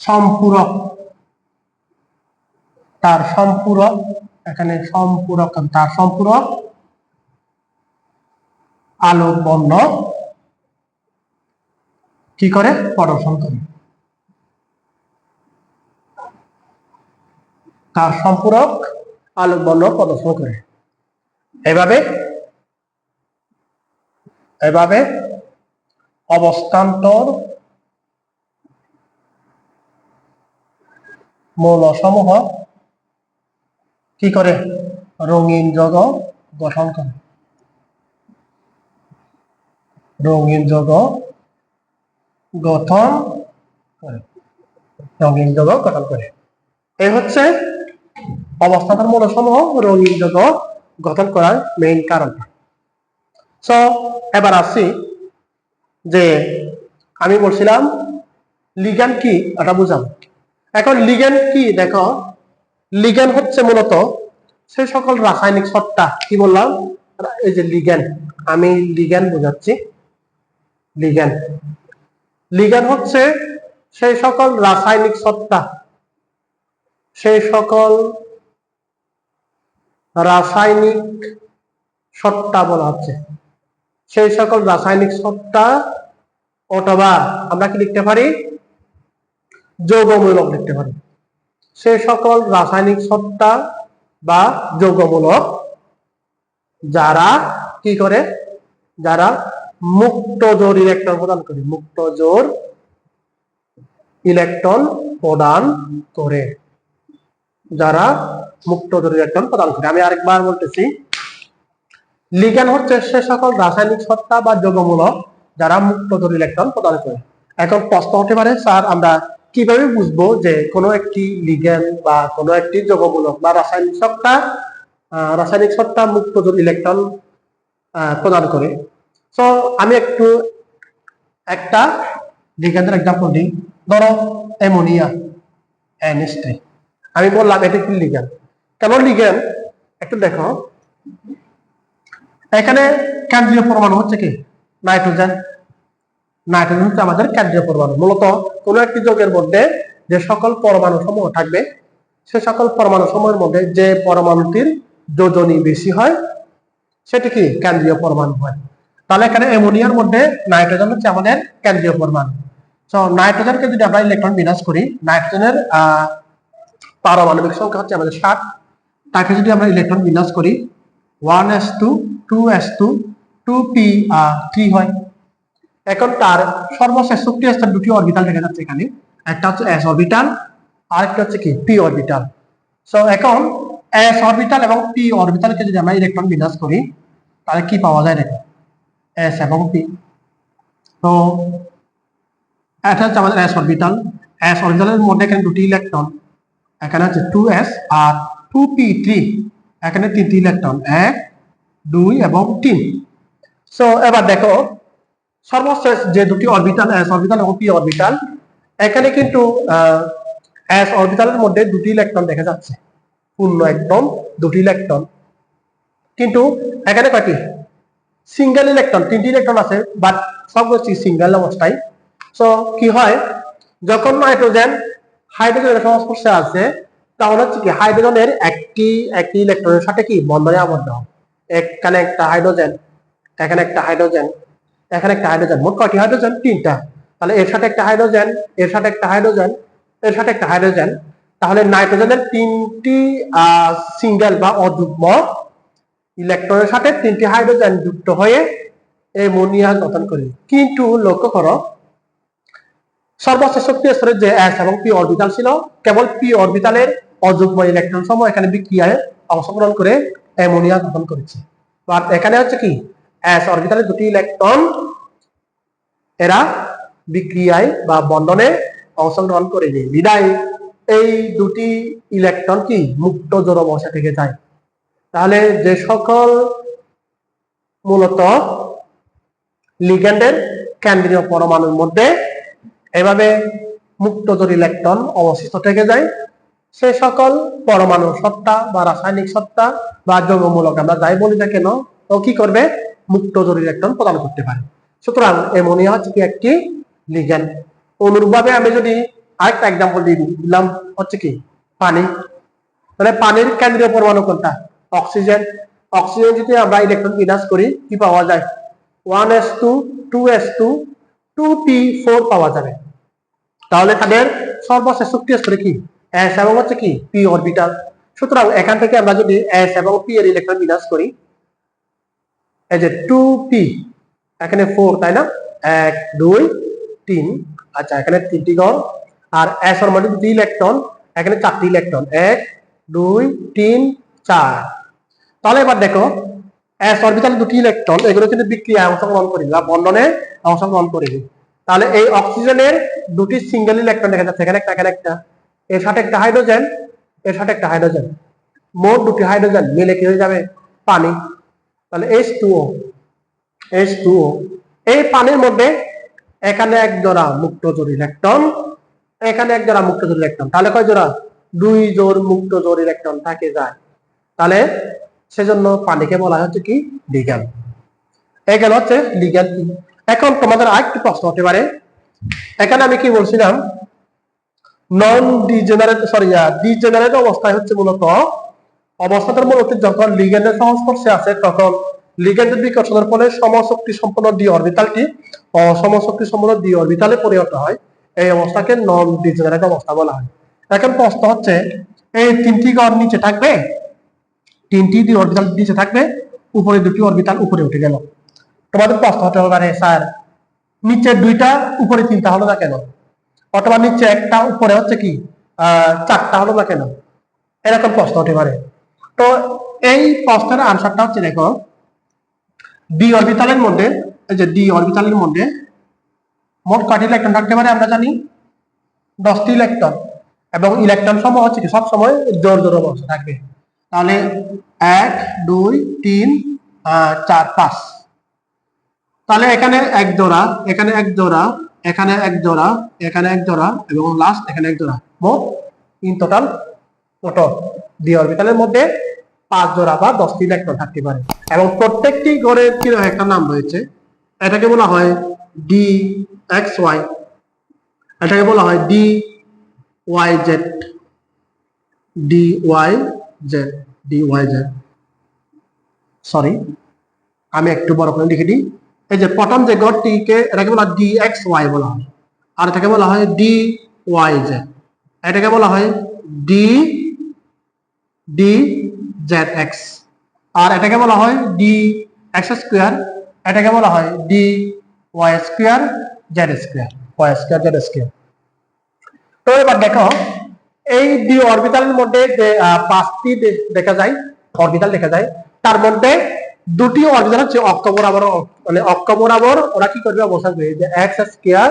সম্পূরক আলোক বর্ণ কি করে প্রদর্শন করে, তার সম্পূরক আলোক বর্ণ প্রদর্শন করে। এভাবে অবস্থান্তর মৌলসমূহ কি করে রঙিন যৌগ গঠন করে, এই হচ্ছে অবস্থান্তর মৌলসমূহ রঙিন যৌগ গঠন করার মেইন কারণ। সো এবার আসি যে আমি বলছিলাম লিগ্যান্ড কি এটা বুঝাবো। এখন লিগ্যান্ড কি দেখো, লিগ্যান্ড হচ্ছে মূলত সেই সকল রাসায়নিক সত্তা, কি বললাম এই যে লিগ্যান্ড, আমি লিগ্যান্ড বোঝাচ্ছি। লিগ্যান্ড হচ্ছে সেই সকল রাসায়নিক সত্তা, বলা হচ্ছে সেই সকল রাসায়নিক সত্তা, অথবা আমরা কি লিখতে পারি যৌগমূলক লিখতে পারি, সেই সকল রাসায়নিক সত্তা বা যৌগমূলক যারা কি করে, যারা মুক্ত জোর ইলেকট্রন প্রদান করে, আমি আরেকবার বলতেছি, লিগ্যান্ড হচ্ছে সে সকল রাসায়নিক সত্তা বা যৌগমূলক যারা মুক্ত জোর ইলেকট্রন প্রদান করে। এখন প্রশ্ন হতে পারে, স্যার আমরা কিভাবে বুঝবো যে কোনো একটি লিগ্যান্ড বা কোনো একটি যৌগমূলক বা রাসায়নিক সত্তা মুক্ত জোর ইলেকট্রন প্রদান করে? সো আমি একটা লিগ্যান্ডের এক্সাম্পল দিই। ধরো অ্যামোনিয়া NH3, আমি বললাম এটা কি লিগ্যান্ড। কেন লিগ্যান্ড একটু দেখো, এখানে কেন্দ্রীয় পরমাণু হচ্ছে কি নাইট্রোজেন হচ্ছে আমাদের কেন্দ্রীয় পরমাণু। মূলত কোন একটি যৌগের মধ্যে যে সকল পরমাণু সমূহ থাকবে, সে সকল পরমাণু সমূহের মধ্যে যে পরমাণুটির যোজনী বেশি হয় সেটি কি কেন্দ্রীয় পরমাণু হয়। তাহলে এখানে অ্যামোনিয়ার মধ্যে নাইট্রোজেন হচ্ছে আমাদের কেন্দ্রীয় পরমাণু। সো নাইট্রোজেনকে যদি আমরা ইলেকট্রন বিন্যাস করি, নাইট্রোজেনের পারমাণবিক সংখ্যা হচ্ছে আমাদের 7, তাকে যদি আমরা ইলেকট্রন বিন্যাস করি 1s2 2s2 2p3 হয়। এখন তার সর্বশেষ শক্তি স্তর দুটি অরবিটাল দেখা যাচ্ছে এখানে, একটা হচ্ছে s অরবিটাল আর একটা হচ্ছে কি p অরবিটাল। সো এখন s অরবিটাল এবং p অরবিটালকে যদি আমরা ইলেকট্রন বিন্যাস করি তাহলে কি পাওয়া যায় দেখো, s এবং p। তো এটা হচ্ছে আমাদের s অরবিটালের মধ্যে এখানে দুটি ইলেকট্রন, এখানে হচ্ছে 2s আর 2p3, এখানে তিনটি ইলেকট্রন 1 2 এবং 3। সো এবার দেখো সর্বশেষ যে দুটি অরবিটাল s অরবিটাল এবং p অরবিটাল, এখানে কিন্তু s অরবিটালের মধ্যে দুটি ইলেকট্রন দেখা যাচ্ছে, পূর্ণ একদম দুটি ইলেকট্রন, কিন্তু এখানে কয়টি সিঙ্গেল ইলেকট্রন, তিনটি ইলেকট্রন আছে বাট সবগুলো সিঙ্গেল অবস্থায়। সো কি হয়, যখন নাইট্রোজেন হাইড্রোজেনের সংস্পর্শে আছে তাহলে হচ্ছে কি হাইড্রোজেনের একটি ইলেকট্রনের সাথে কি বন্ধনে আবদ্ধ হয়। এখানে একটা হাইড্রোজেন, এখানে একটা হাইড্রোজেন, এখানে একটা হাইড্রোজেন, মোট কয়টি হাইড্রোজেন? 3টা। তাহলে এর সাথে একটা হাইড্রোজেন, এর সাথে একটা হাইড্রোজেন, এর সাথে একটা হাইড্রোজেন, তাহলে নাইট্রোজেনের 3টি সিঙ্গেল বা অযুগ্ম ইলেকট্রনের সাথে 3টি হাইড্রোজেন যুক্ত হয়ে অ্যামোনিয়া গঠন করে। কিন্তু লক্ষ্য করো সর্বশেষ শক্তি স্তরে যে s এবং p অরবিটাল ছিল, কেবল p অরবিটালের অযুগ্ম ইলেকট্রন সমূহ এখানে বিক্রিয়ায় অংশগ্রহণ করে অ্যামোনিয়া গঠন করেছে। আর এখানে হচ্ছে কি s অরবিটালের দুটি ইলেকট্রন এরা বিক্রিয়ায় বা বন্ধনে অংশগ্রহণ করেনি, বিদায় এই দুটি ইলেকট্রন কি মুক্ত জোড় অবস্থা থেকে যায়। তাহলে যে সকল মূলত লিগ্যান্ডের কেন্দ্রীয় পরমাণুর মধ্যে এভাবে মুক্ত জোড় ইলেকট্রন অবশিষ্ট থেকে যায়, সে সকল পরমাণু সত্তা বা রাসায়নিক সত্তা বা যৌগমূলক আমরা যাই বলি না কেন, ও কি করবে মুক্ত জোড় ইলেকট্রন প্রদান করতে পারে। সুতরাং অ্যামোনিয়া হচ্ছে কি একটি লিগ্যান্ড। অনুরূপভাবে আমি যদি আরেকটা এক্সাম্পল দিলাম হচ্ছে কি পানি। মানে পানির কেন্দ্রীয় পরমাণু কোনটা? অক্সিজেন। অক্সিজেন যদি আমরা ইলেকট্রন বিন্যাস করি কি পাওয়া যায়? 1s2 2s2 2p4 পাওয়া যাবে। তাহলে তাদের সর্বশেষ শক্তি স্তরে কি s এবং হচ্ছে কি p অরবিটাল। সুতরাং এখান থেকে আমরা যদি s এবং p এর ইলেকট্রন বিন্যাস করি, এই যে 2p এখানে 4 তাই না, 1 2 3, আচ্ছা এখানে 3টি ঘর, আর s এর মধ্যে দুটি ইলেকট্রন, এখানে 4টি ইলেকট্রন 1 2 3 4। তাহলে এবার দেখো s অরবিটালে দুটি ইলেকট্রন এগুলো কিন্তু বিক্রিয়ায় অংশগ্রহণ করি বা বন্ধনে অংশগ্রহণ করি। তাহলে এই অক্সিজেনের দুটি সিঙ্গেল ইলেকট্রন দেখা যাচ্ছে, এখানে একটা এখানে একটা, এর সাথে একটা হাইড্রোজেন, এর সাথে একটা হাইড্রোজেন, মোট দুটি হাইড্রোজেন মিলে কি হয়ে যাবে পানি। তাহলে H2O H2O এই পানির মধ্যে এখানে এক জোড়া মুক্ত জোড় ইলেকট্রন, এখানে এক জোড়া মুক্ত জোড় ইলেকট্রন, তাহলে কয় জোড়া? 2 জোড় মুক্ত জোড় ইলেকট্রন থাকে যায়। তাহলে সেজন্য পানিকে বলা হচ্ছে কি লিগ্যান্ড। এখানে হচ্ছে লিগ্যান্ড কি। এখন তোমাদের আরেকটি প্রশ্ন হতে পারে, এখানে আমি কি বলছিলাম নন ডিজেনারেট ডিজেনারেট অবস্থায় হচ্ছে মূলত অবস্থাটার মূলত যখন লিগ্যান্ডের সংস্পর্শে আছে তখন লিগ্যান্ডের বিকর্ষণের ফলে সমশক্তি সম্পন্ন ডি অরবিটালটি অসমশক্তি সম্পন্ন ডি অরবিটালে পরিণত হয়। এই অবস্থাকে নন ডিজেনারেট অবস্থা বলা হয়। এখন প্রশ্ন হচ্ছে এই তিনটি ঘর নিচে থাকবে, তিনটি ডি অরবিটাল নিচে থাকবে, উপরে দুটি অরবিটাল উপরে উঠে গেল। তোমাদের প্রশ্ন হতে পারে স্যার নিচে দুইটা উপরে তিনটা হলো না কেন, অথবা নিচে একটা উপরে হচ্ছে কি 4টা হলো না কেন, এরকম প্রশ্ন হতে পারে। তো এই প্রশ্নের আনসারটা হচ্ছে দেখো ডি অরবিটালের মধ্যে, এই যে ডি অরবিটালের মধ্যে মোট কয়টি ইলেকট্রন থাকতে পারে আমরা জানি 10টি ইলেকট্রন, এবং ইলেকট্রন সমূহ হচ্ছে কি সব সময় জোড় জোড় অবস্থা থাকবে। তাহলে 1 2 3 4 5, তাহলে এখানে এক জোড়া, এখানে এক জোড়া, এখানে এক জোড়া, এখানে এক জোড়া এবং লাস্ট এখানে এক জোড়া, মোট ইন টোটাল কত ডি অরবিটালের মধ্যে 5 জোড়া বা 10টি ইলেকট্রন থাকতে পারে। এবং প্রত্যেকটি ঘরের কি একটা নাম রয়েছে, এটাকে বলা হয় ডি এক্স ওয়াই, এটাকে বলা হয় D Y Z, D Y Z, D Y Z. Sorry আমি একটু বড় করে লিখে দিই। এই যে প্রথম যে ঘরটিকে এটাকে বলা হয় ডি এক্স ওয়াই বলা হয়, আর এটাকে বলা হয় ডি ওয়াই জেড, এটাকে বলা হয় ডি ডি জেড এক্স, আর এটাকে বলা হয় ডি এক্স স্কোয়ার, এটাকে বলা হয় D Y square Z square, Y square Z square. তো এবার দেখো এই ডি অরবিটালের মধ্যে যে 5টি দেখা যায় অরবিটাল দেখা যায়, তার মধ্যে দুটি অরবিটাল হচ্ছে অক্ষ বরাবর, মানে অক্ষ বরাবর ওরা কি করবে বসাবে যে এক্স স্কোয়ার,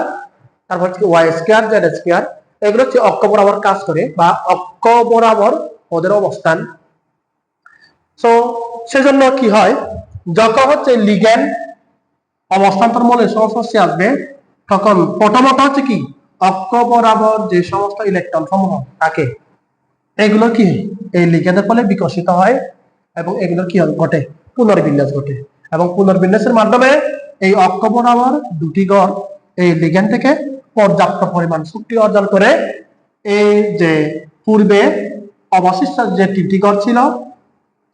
তারপর হচ্ছে ওয়াই স্কোয়ার জেড স্কোয়ার, এগুলো হচ্ছে অক্ষ বরাবর কাজ করে বা অক্ষ বরাবর ওদের অবস্থান। সো সেজন্য কি হয় যখন হচ্ছে লিগ্যান্ড অবস্থান্তর মৌলের সংস্পর্শে আসবে তখন প্রথমত হচ্ছে কি অক্ষ বরাবর যে সমস্ত ইলেকট্রন সমূহ থাকে এগুলো কি এই লিগ্যান্ডের ফলে বিকশিত হয়, এবং এগুলো কি ঘটে পুনর্বিন্যাস ঘটে, এবং পুনর্বিন্যাসের মাধ্যমে এই অক্ষ বরাবর দুটি ঘর এই লিগ্যান্ড থেকে পর্যাপ্ত পরিমাণ শক্তি অর্জন করে এই যে পূর্বে অবশিষ্ট যে 3টি ঘর ছিল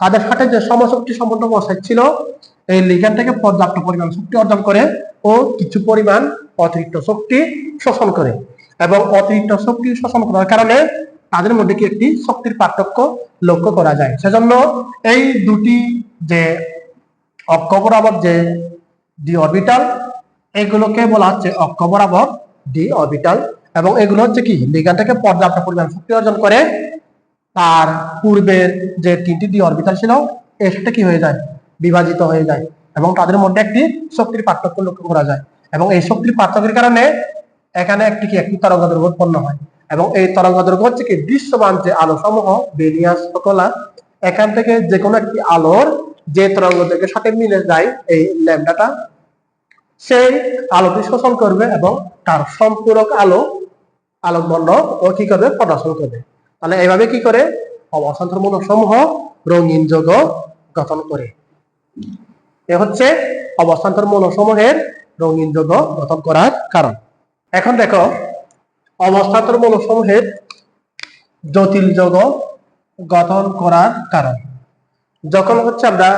তাদের সাথে যে সমশক্তি সম্পন্ন অবস্থায় ছিল এই লিগ্যান্ড থেকে পর্যাপ্ত পরিমাণ শক্তি অর্জন করে ও কিছু পরিমাণ অতিরিক্ত শক্তি শোষণ করে, এবং অতিরিক্ত শক্তি শোষণ করার কারণে তাদের মধ্যে কি একটি শক্তির পার্থক্য লক্ষ্য করা যায়। সেজন্য এই দুটি যে অক্ষ বরাবর যে ডি অরবিটাল এগুলোকে বলা হচ্ছে অক্ষ বরাবর ডি অরবিটাল, এবং এগুলো হচ্ছে কি লিগ্যান্ড থেকে পর্যাপ্ত পরিমাণ শক্তি অর্জন করে তার পূর্বের যে 3টি ডি অরবিটাল ছিল এর সাথে কি হয়ে যায়, বিভাজিত হয়ে যায়, এবং তাদের মধ্যে একটি শক্তির পার্থক্য লক্ষ্য করা যায়। এবং এই শক্তির পার্থক্যের কারণে এখানে একটি তরঙ্গ দৈর্ঘ্য উৎপন্ন হয়, এবং এই তরঙ্গ দৈর্ঘ্য হচ্ছে কি দৃশ্যমান যে আলো সমূহ বেরিয়াস সকলা, এখান থেকে যে কোনো একটি আলোর যে তরঙ্গ দৈর্ঘ্যের সাথে মিলে যায় এই ল্যাম্বডাটা, সেই আলোটি শোষণ করবে এবং তার সম্পূরক আলোকবর্ণ ও কি করবে, প্রদর্শন করবে। তাহলে এইভাবে কি করে অবস্থান্তরমূলক সমূহ রঙিন যৌগ গঠন করে। এ হচ্ছে অবস্থান্তরমূলক সমূহের রঙিন যৌগ গঠন করার কারণ। এখন দেখো অবস্থান্তরমূলক সমূহের জটিল যৌগ গঠন করার কারণ। যখন হচ্ছে আমরা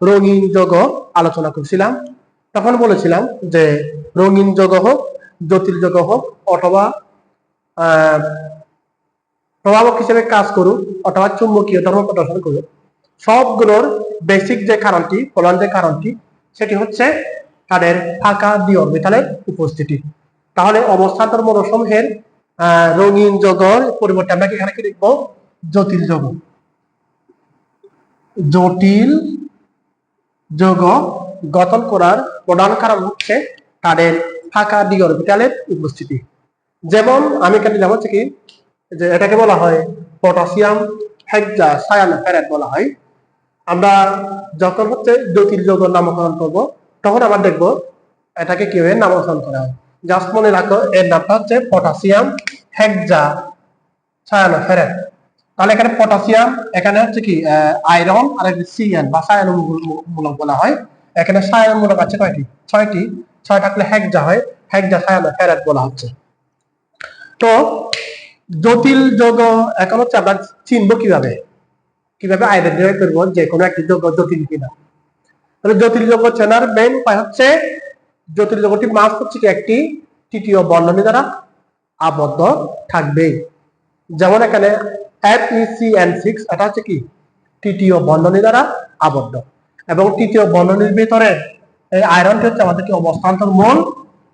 রঙিন যৌগ আলোচনা করছিলাম তখন বলেছিলাম যে রঙিন যৌগ হোক, জটিল যৌগ হোক, অথবা প্রভাবক হিসেবে কাজ করুক, অথবা চুম্বকীয় ধর্ম প্রদর্শন করুক, সবগুলোর বেসিক যে কারণটি, প্রধান যে কারণটি, সেটি হচ্ছে তাদের ফাঁকা ডি অরবিটালের উপস্থিতি। তাহলে অবস্থান্তরমূলক সমূহের রঙিন যৌগের পরিবর্তে আমরা এখানে কি লিখব, জটিল যৌগ। জটিল যৌগ গঠন করার প্রধান কারণ হচ্ছে তাদের ফাঁকা ডি অরবিটালের উপস্থিতি। যেমন আমি এখানে দিলাম হচ্ছে কি, যে এটাকে বলা হয় পটাশিয়াম হেক্সাসায়ানোফেরেট বলা হয়। আমরা যখন হচ্ছে জটিল যৌগ নামকরণ করব তখন আমরা দেখব এটাকে কিভাবে নামকরণ করা হয়। জাস্ট মনে রাখো এর নামটা হচ্ছে পটাশিয়াম হেক্সাসায়ানোফেরেট। তাহলে এখানে পটাশিয়াম, এখানে হচ্ছে কি আয়রন, আর সিএন বা সায়ানমূলক বলা হয়। এখানে সায়ানমূলক আছে কয়টি, 6টি। 6 থাকলে হেক্সা হয়, হেক্সাসায়ানোফেরেট বলা হচ্ছে। তো জটিল যৌগ এখন হচ্ছে আমরা চিনবো কিভাবে আইডেন্টিফাই করবো যে কোনো একটি যৌগ জটিল কিনা। তাহলে জটিল যৌগ চেনার মেইন উপায় হচ্ছে জটিল যৌগটির মাস হচ্ছে কি একটি তৃতীয় বন্ধনী দ্বারা আবদ্ধ থাকবে। যেমন এখানে FeCN6 এটা হচ্ছে কি তৃতীয় বন্ধনী দ্বারা আবদ্ধ, এবং তৃতীয় বন্ধনীর ভিতরে এই আয়রনটি হচ্ছে আমাদের কি অবস্থান্তর মূল,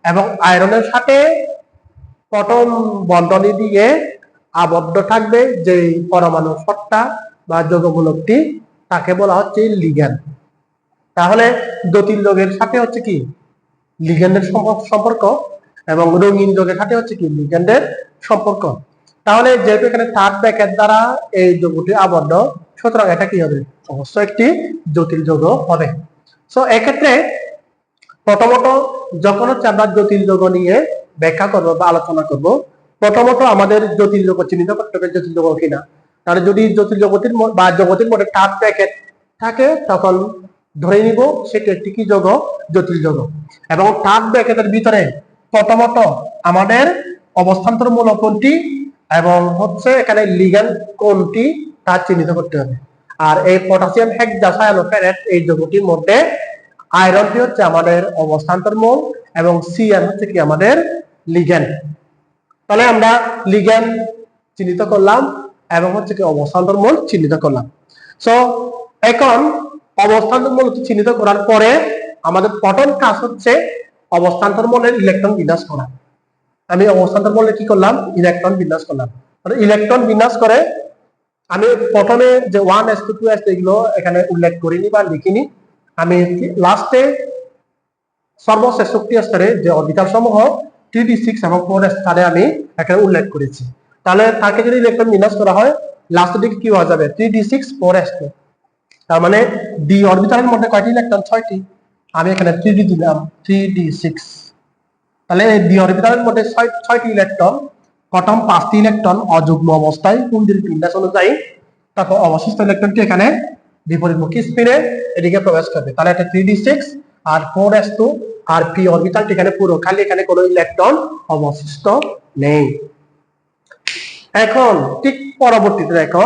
এবং আয়রনের সাথে প্রথম বন্ধনী দিয়ে আবদ্ধ থাকবে যে পরমাণু সত্তা বা যৌগমূলকটি, তাকে বলা হচ্ছে লিগ্যান্ড। তাহলে জটিল যৌগের সাথে হচ্ছে কি লিগ্যান্ডের সম্পর্ক, এবং রঙিন যৌগের সাথে হচ্ছে কি লিগ্যান্ডের সম্পর্ক। তাহলে যেহেতু এখানে থার্ড ব্র্যাকেট দ্বারা এই যৌগটি আবদ্ধ, সুতরাং এটা কি হবে, অবশ্যই একটি জটিল যৌগ হবে। সো এক্ষেত্রে প্রথমত যখন হচ্ছে আমরা জটিল যৌগ নিয়ে ব্যাখ্যা করবো বা আলোচনা করব, প্রথমত আমাদের জটিল যৌগ চিহ্নিত করতে হবে জটিল যৌগ কিনা। তাহলে যদি জটিল যৌগটির বা যৌগটির মধ্যে থার্ড ব্র্যাকেট থাকে তখন ধরে নিব সেটি একটি কি যৌগ, জটিল যৌগ। এবং থার্ড ব্র্যাকেটের ভিতরে প্রথমত আমাদের অবস্থান্তরমূলক কোনটি এবং হচ্ছে এখানে লিগ্যান্ড কোনটি তা চিহ্নিত করতে হবে। আর এই পটাশিয়াম হেক্সাসায়ানোফেরেট এই যৌগটির মধ্যে আয়রনটি হচ্ছে আমাদের অবস্থান্তর মূল, এবং সিএন হচ্ছে কি আমাদের লিগ্যান্ড। তাহলে আমরা লিগ্যান্ড চিহ্নিত করলাম এবং হচ্ছে কি অবস্থান্তর মূল চিহ্নিত করলাম। সো এখন অবস্থান্তর মূল চিহ্নিত করার পরে আমাদের প্রথম কাজ হচ্ছে অবস্থান্তর মূলের ইলেকট্রন বিন্যাস করা। আমি অবস্থান্তর মূলে কি করলাম, ইলেকট্রন বিন্যাস করলাম। ইলেকট্রন বিন্যাস করে আমি প্রথমে যে 1s2 2s এগুলো এখানে উল্লেখ করিনি বা লিখিনি, আমি লাস্টে সর্বশেষ শক্তি স্তরে যে অরবিটাল সমূহ 3d6 এবং 4s স্থানে আমি এখানে উল্লেখ করেছি। তাহলে তাকে যদি ইলেকট্রন বিন্যাস করা হয় লাস্টের দিকে কি হয়ে যাবে, 3d6 4s2। তার মানে ডি অরবিটালের মধ্যে কয়টি ইলেকট্রন, 6টি। আমি এখানে 3d দিলাম, 3d6। তাহলে ডি অরবিটালের মধ্যে 6টি ইলেকট্রন, প্রথম 5টি ইলেকট্রন অযুগ্ম অবস্থায় কুণ্ডলীর বিন্যাস অনুযায়ী, তারপর অবশিষ্ট ইলেকট্রনটি এখানে বিপরীতমুখী স্পিনে এদিকে প্রবেশ করবে। তাহলে এটা 3d6 আর 4s2 আর পি অরবিটালটি এখানে পুরো খালি, এখানে কোনো ইলেকট্রন অবশিষ্ট নেই। এখন ঠিক পরবর্তীতে দেখো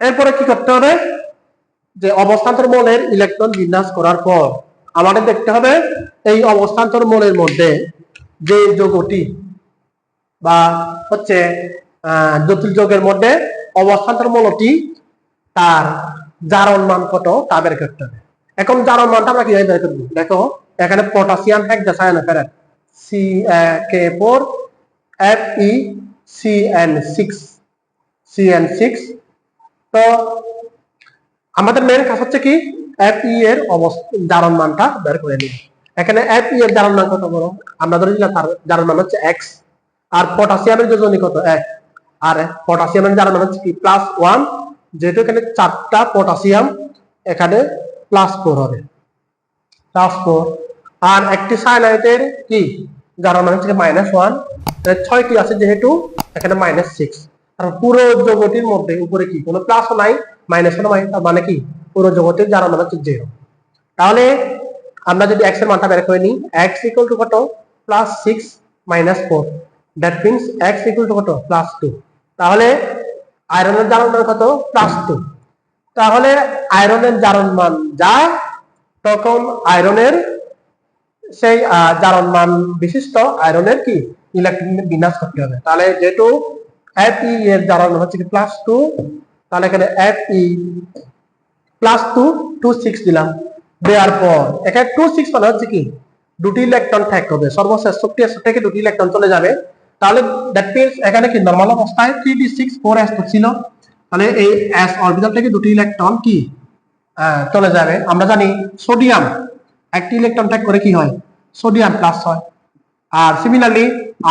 এরপরে কি করতে হবে, যে অবস্থান্তর মৌলের ইলেকট্রন বিন্যাস করার পর আমাদের দেখতে হবে এই অবস্থান্তর মৌলের মধ্যে যে যৌগটি বা হচ্ছে জটিল যৌগের মধ্যে অবস্থান্তর মৌলটি তার জারণ মান কত তা বের করতে হবে। এখন জারণ মানটা আমরা কিভাবে বের করবো, দেখো এখানে পটাশিয়াম হেক্সাসায়ানোফেরেট, K4 FeCN6 তো আমাদের মেইন কাজ হচ্ছে কি Fe এর জারণ মানটা বের করে নিই। এখানে Fe এর জারণ মান কত বড় আমরা ধরে নিলাম তার জারণ মান হচ্ছে x আর পটাশিয়ামের যোজনী কত 1 আর পটাশিয়ামের জারণ মান হচ্ছে কি +1 যেহেতু এখানে 4টা পটাশিয়াম এখানে +4 হবে +4 আর একটি সায়ানাইডের কি জারণ মান হচ্ছে -1 6টি আছে যেহেতু এখানে -6 আর পুরো যৌগটির মধ্যে উপরে কি কোনো প্লাসও নাই মাইনাসও নাই মানে কি পুরো যৌগটির জারণ মান হচ্ছে 0 তাহলে আমরা যদি x এর মানটা বের করে নিই x কত +6 -4 দ্যাট মিন্স x কত +2 তাহলে আয়রনের জারণ মান কত +2 তাহলে আয়রনের জারণ মান যা তখন আয়রনের সেই জারণ মান বিশিষ্ট আয়রনের কি ইলেকট্রন বিন্যাস করতে হবে তাহলে যেহেতু Fe এর জারণ মান হচ্ছে কি +2 তাহলে এখানে Fe +2 26 দিলাম দেওয়ার পর এখানে 26 মানে হচ্ছে কি দুটি ইলেকট্রন ত্যাগ করবে সর্বশেষ শক্তি থেকে দুটি ইলেকট্রন চলে যাবে তাহলে দ্যাট মিন্স এখানে কি নরমাল অবস্থায় 3d6 4s তো ছিল তাহলে এই s অরবিটাল থেকে দুটি ইলেকট্রন কি চলে যাবে আমরা জানি সোডিয়াম একটি ইলেকট্রন ত্যাগ করে কি হয় সোডিয়াম প্লাস হয় আর সিমিলারলি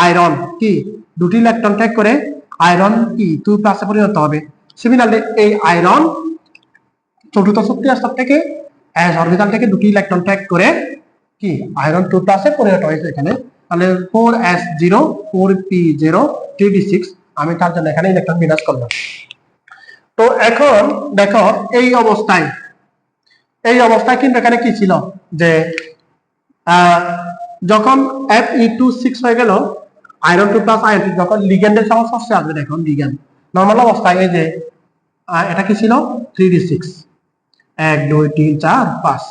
আয়রন কি দুটি ইলেকট্রন ত্যাগ করে আয়রন কি 2 প্লাসে পরিণত হবে সিমিলারলি এই আয়রন চতুর্থ শক্তি স্তর থেকে s অরবিটাল থেকে দুটি ইলেকট্রন ত্যাগ করে কি আয়রন 2 প্লাসে পরিণত হয়েছে এখানে তাহলে 4s0 4p0 3d6 আমি তার জন্য এখানে ইলেকট্রন বিন্যাস করলাম তো এখন দেখো এই অবস্থায় কিন্তু এখানে কি ছিল যে যখন Fe26 হয়ে গেল আয়রন 2 প্লাস আয়রন যখন লিগ্যান্ডের সংস্পর্শে আসবে দেখুন লিগ্যান্ড নরমাল অবস্থায় এই যে এটা কি ছিল 3d6 1 2 3 4 5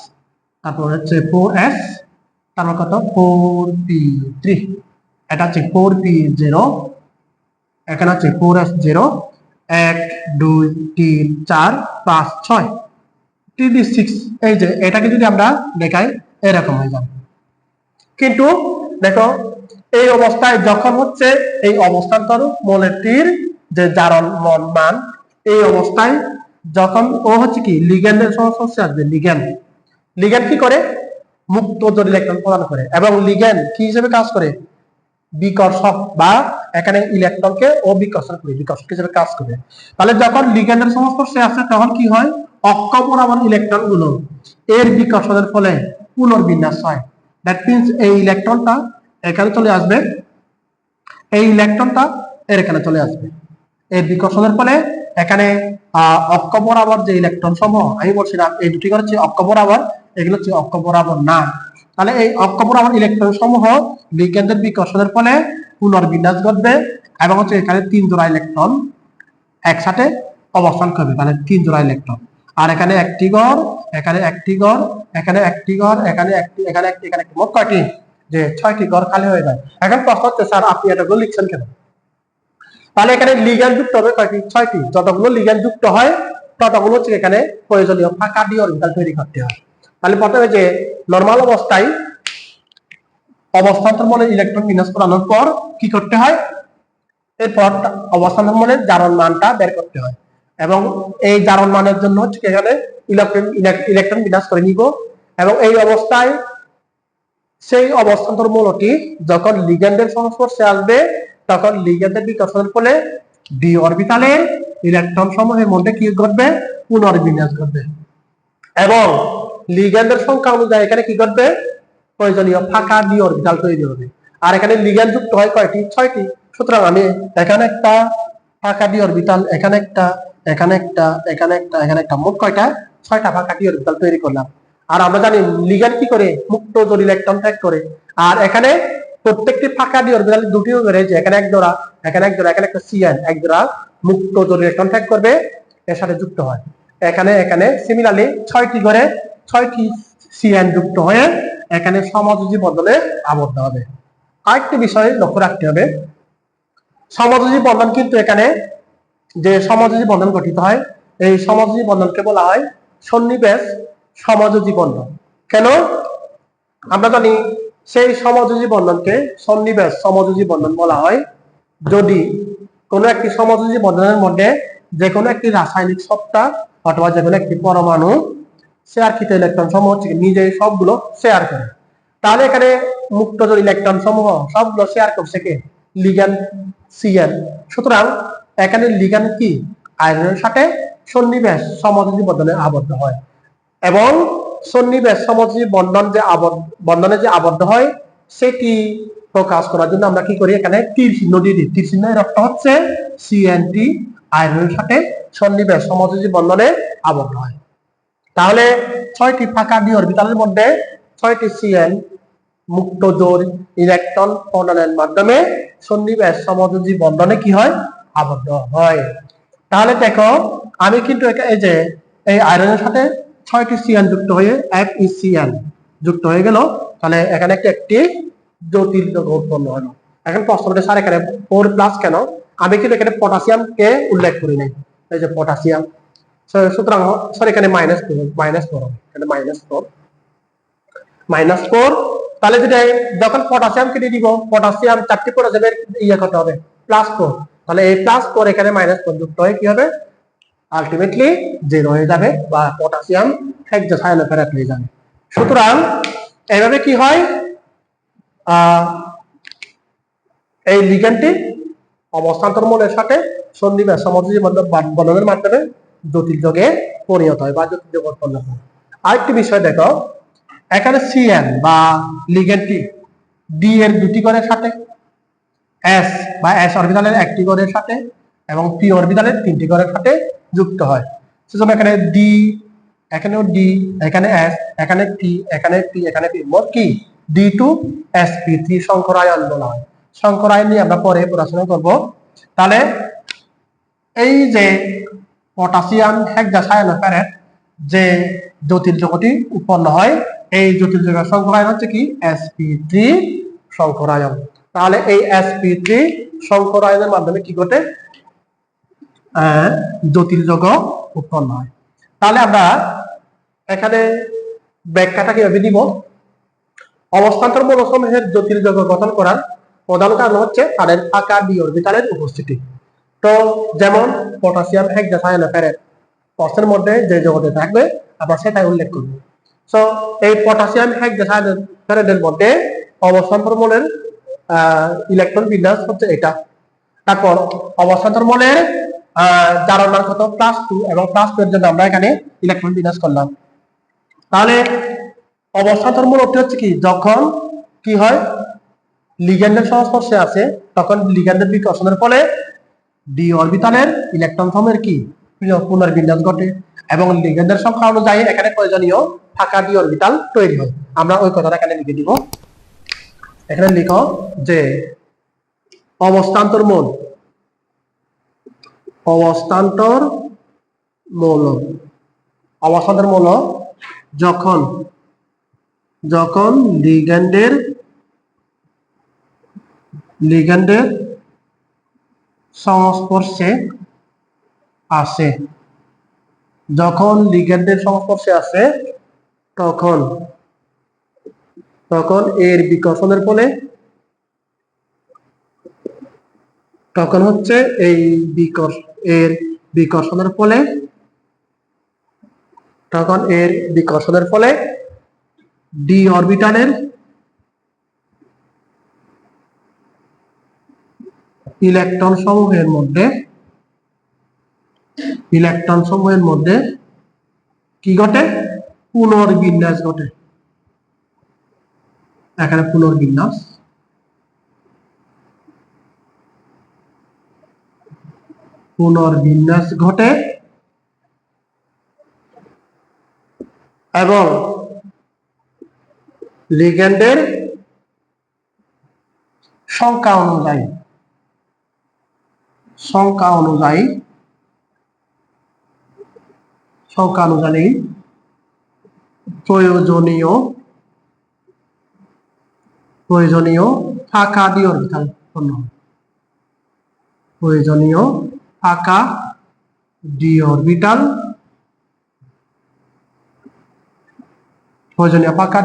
তারপর হচ্ছে 4s তারপর কত 4p3 এটা হচ্ছে 4p0 এখানে হচ্ছে 4s0 1 2 3 4 5 6 3d6 এই যে এটাকে যদি আমরা দেখাই এরকম হয়ে যাবে কিন্তু দেখো এই অবস্থায় যখন হচ্ছে এই অবস্থান্তর মৌলটির যে জারণ মান এই অবস্থায় যখন ও হচ্ছে কি লিগ্যান্ডের সংস্পর্শে আসবে লিগ্যান্ড কি করে মুক্ত জোড় ইলেকট্রন প্রদান করে এবং লিগ্যান্ড কি হিসেবে কাজ করে বিকর্ষক বা এখানে ইলেকট্রনকে অবিকর্ষণ করে বিকর্ষক হিসেবে কাজ করে তাহলে যখন লিগ্যান্ডের সংস্পর্শে আসে তখন কি হয় অক্ষ বরাবর ইলেকট্রন গুলো এর বিকর্ষণের ফলে পুনর্বিন্যাস হয় দ্যাট মিন্স এই ইলেকট্রনটা এখানে চলে আসবে এই ইলেকট্রনটা এর এখানে চলে আসবে এর বিকর্ষণের ফলে এখানে অক্ষ বরাবর যে ইলেকট্রন সমূহ আমি বলছিলাম এই দুটি হচ্ছে অক্ষ বরাবর এগুলো হচ্ছে অক্ষ বরাবর না তাহলে এই অক্ষ বরাবর ইলেকট্রন সমূহ লিগ্যান্ডের বিকর্ষণের ফলে পুনর্বিন্যাস ঘটবে এবং হচ্ছে এখানে 3 জোড়া ইলেকট্রন একসাথে অবস্থান করবে তাহলে 3 জোড়া ইলেকট্রন আর এখানে একটি ঘর এখানে একটি ঘর এখানে একটি ঘর এখানে একটি এখানে একটি এখানে একটি মোট কয়টি যে 6টি ঘর খালি হয়ে যায় এখন প্রশ্ন হচ্ছে স্যার আপনি এটাগুলো লিখছেন কেন তাহলে এখানে লিগ্যান্ড যুক্ত হবে কয়টি 6টি যতগুলো লিগ্যান্ড যুক্ত হয় ততগুলো হচ্ছে এখানে প্রয়োজনীয় ফাঁকা ডি অরবিটাল তৈরি করতে হয় তাহলে প্রথমে যে নরমাল অবস্থায় অবস্থান্তর মৌলের ইলেকট্রন বিন্যাস করানোর পর কি করতে হয় এরপর অবস্থান্তর মৌলের জারণ মানটা বের করতে হয় এবং এই জারণ মানের জন্য হচ্ছে এখানে ইলেকট্রন বিন্যাস করে নিব এবং এই অবস্থায় সেই অবস্থান্তর মৌলটি যখন লিগ্যান্ডের সংস্পর্শে আসবে তখন লিগ্যান্ডের বিকর্ষণের ফলে ডি অরবিটালের ইলেকট্রন সমূহের মধ্যে কি ঘটবে পুনর্বিন্যাস ঘটবে এবং লিগ্যান্ডের সংখ্যা অনুযায়ী এখানে কি ঘটবে প্রয়োজনীয় ফাঁকা ডি অরবিটাল তৈরি হবে আর এখানে লিগ্যান্ড যুক্ত হয় কয়টি 6টি সুতরাং আমি এখানে একটা ফাঁকা ডি অরবিটাল এখানে একটা এখানে একটা এখানে একটা এখানে একটা মোট কয়টা 6টা ফাঁকা ডি অরবিটাল তৈরি করলাম আর আমরা জানি লিগ্যান্ড কি করে মুক্ত জোড় ইলেকট্রন ত্যাগ করে আর এখানে প্রত্যেকটি ফাঁকা ডি অরবিটাল দুটি রয়েছে এখানে এক জোড়া এখানে এক জোড়া এখানে একটা সিএন এক জোড়া মুক্ত জোড় ইলেকট্রন ত্যাগ করবে এর সাথে যুক্ত হয় এখানে এখানে সিমিলারলি 6টি করে 6টি সিএন যুক্ত হয়ে এখানে সমযোজী বন্ধনে আবদ্ধ হবে আরেকটি বিষয় লক্ষ্য রাখতে হবে সমযোজী বন্ধন কিন্তু এখানে যে সমযোজী বন্ধন গঠিত হয় এই সমযোজী বন্ধনকে বলা হয় সন্নিবেশ সমযোজী বন্ধন কেন আমরা জানি সেই সমযোজী বন্ধনকে সন্নিবেশ সমযোজী বন্ধন বলা হয় যদি কোনো একটি সমযোজী বন্ধনের মধ্যে যে কোনো একটি রাসায়নিক সত্তা অথবা যে কোনো একটি পরমাণু শেয়ারকৃত ইলেকট্রন সমূহ নিজেই সবগুলো শেয়ার করে। তাহলে এখানে মুক্তজোর ইলেকট্রন সমূহ সবগুলো শেয়ার করছে কে? Ligand Cl। সুতরাং এখানে লিগ্যান্ড কি আয়রনের সাথে সন্নিবেশ সমযোজী বন্ধনে আবদ্ধ হয় এবং সন্নিবেশ সমযোজী বন্ধনে যে আবদ্ধ হয় সেটি প্রকাশ করার জন্য আমরা কি করি? এখানে তীর চিহ্ন দিয়ে দিই। তীর চিহ্নের অর্থ হচ্ছে CN3 আয়রনের সাথে সন্নিবেশ সমযোজী বন্ধনে আবদ্ধ হয়। তাহলে 6টি ফাঁকা ডি অরবিটালের মধ্যে 6টি Cl মুক্ত জোড় ইলেকট্রন প্রদানের মাধ্যমে সন্নিবেশ সমযোজী বন্ধনে কি হয়? আবদ্ধ হয়। তাহলে দেখো আমি কিন্তু এই যে এই আয়রনের সাথে 6টি Cl যুক্ত হয়ে FeCl যুক্ত হয়ে গেল। তাহলে এখানে একটি জটিল যৌগ উৎপন্ন হলো। এখন প্রশ্ন হচ্ছে স্যার এখানে 4+ কেন? আমি কিন্তু এখানে পটাশিয়ামকে উল্লেখ করি নাই। এই যে পটাশিয়াম, সুতরাং স্যার এখানে -4 এখানে -4 তাহলে যদি যখন পটাশিয়াম কেটে দিব পটাশিয়াম 4টি পটাশিয়ামের ইয়ে কত হবে? +4। তাহলে এই +4 এখানে -4 যুক্ত হয়ে কি হবে? আলটিমেটলি 0 হয়ে যাবে বা পটাশিয়াম হেক্সাসায়ানোফেরেট হয়ে যাবে। সুতরাং এইভাবে কি হয়? এই লিগ্যান্ডটি অবস্থান্তর মূলের সাথে সন্নিবেশ সমযোজী বন্ধনের মাধ্যমে জটিল যৌগে পরিণত হয় বা জটিল যৌগ উৎপন্ন হয়। আরেকটি বিষয় দেখো, এখানে Cn বা লিগ্যান্ডটি ডি এর 2টি কোণের সাথে, S বা S অরবিটালের 1টি কোণের সাথে এবং P অরবিটালের 3টি কোণের সাথে যুক্ত হয়। সেজন্য এখানে ডি, এখানেও ডি, এখানে S, এখানে P, এখানে P, এখানে P, মোট কি D2sp3 সংকর আয়ন বলা হয়। সংকর আয়ন নিয়ে আমরা পরে পড়াশোনা করব। তাহলে এই যে পটাশিয়াম হেক্সাসায়ানোফেরেট যে জটিল যৌগটি উৎপন্ন হয় এই জটিল যৌগের সংকর আয়ন হচ্ছে কি? sp3 সংকর আয়ন। তাহলে এই sp3 সংকর আয়নের মাধ্যমে কি ঘটে? জটিল যৌগ উৎপন্ন হয়। তাহলে আমরা এখানে ব্যাখ্যাটা কিভাবে দিব? অবস্থান্তর মৌলসমূহের জটিল যৌগ গঠন করার প্রধান কারণ হচ্ছে তাদের ফাঁকা ডি অরবিটালের উপস্থিতি। তো যেমন পটাশিয়াম হেক্সাসায়ানোফেরেট প্রশ্নের মধ্যে যে যৌগটি থাকবে আমরা সেটাই উল্লেখ করব। সো এই পটাশিয়াম হেক্সাসায়ানোফেরেটের মধ্যে অবস্থান্তর মৌলের ইলেকট্রন বিন্যাস হচ্ছে এটা। তারপর অবস্থান্তর মৌলের জারণ মান কত? +2 এবং +2 এর জন্য আমরা এখানে ইলেকট্রন বিন্যাস করলাম। তাহলে অবস্থান্তর মূলটি হচ্ছে কি? যখন কি হয় লিগ্যান্ডের সংস্পর্শে আছে তখন লিগ্যান্ডের বিকর্ষণের ফলে ডি অরবিটালের ইলেকট্রন সমূহের কি পুনর্বিন্যাস ঘটে এবং লিগ্যান্ডের সংখ্যা অনুযায়ী এখানে প্রয়োজনীয় ফাঁকা ডি অরবিটাল তৈরি হয়। আমরা ওই কথাটা এখানে লিখে দিব। এখানে লিখো যে অবস্থান্তর মৌল যখন লিগ্যান্ডের সংস্পর্শে আসে তখন এর বিকর্ষণের ফলে ডি অরবিটালের ইলেকট্রন সমূহের মধ্যে কি ঘটে? পুনর্বিন্যাস ঘটে। এখানে পুনর্বিন্যাস ঘটে এবং লিগ্যান্ডের সংখ্যা অনুযায়ী প্রয়োজনীয় ফাঁকা ডি অরবিটাল উৎপন্ন হয়। প্রয়োজনীয় ফাঁকা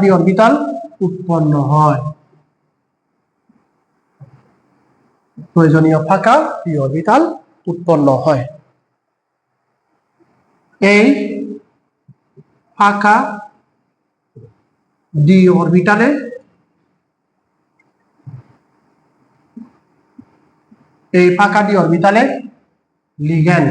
ডি অরবিটাল উৎপন্ন হয়। প্রয়োজনীয় ফাঁকা পি অরবিটাল উৎপন্ন হয়। এই ফাঁকা ডি অরবিটালে লিগ্যান্ড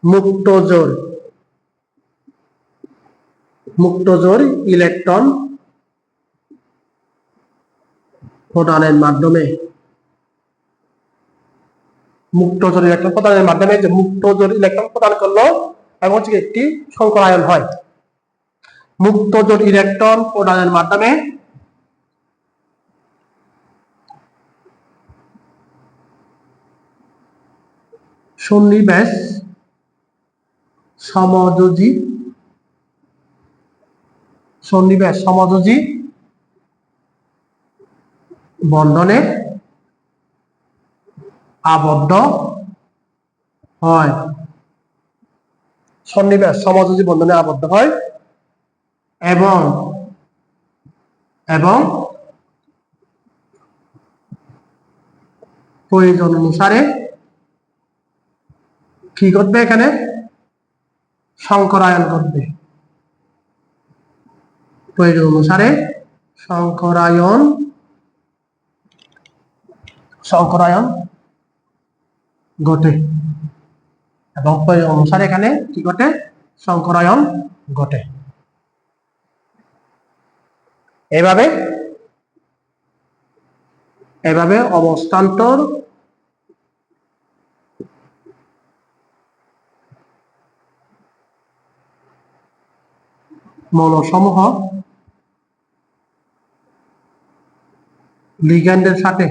মুক্তজোর ইলেকট্রন প্রদানের মাধ্যমে যে মুক্তজোর ইলেকট্রন প্রদান করলো এবং হচ্ছে একটি সংকর আয়ন হয়। মুক্তজোর ইলেকট্রন প্রদানের মাধ্যমে সন্নিবেশ সমযোজী বন্ধনে আবদ্ধ হয়। সন্নিবেশ সমযোজী বন্ধনে আবদ্ধ হয় এবং প্রয়োজন অনুসারে কি ঘটবে? এখানে সংকরায়ন ঘটবে। প্রয়োজন অনুসারে সংকরায়ন ঘটে এবং প্রয়োজন অনুসারে এখানে কি ঘটে? সংকরায়ন ঘটে। এভাবে অবস্থান্তর মৌলসমূহ লিগ্যান্ডের সাথে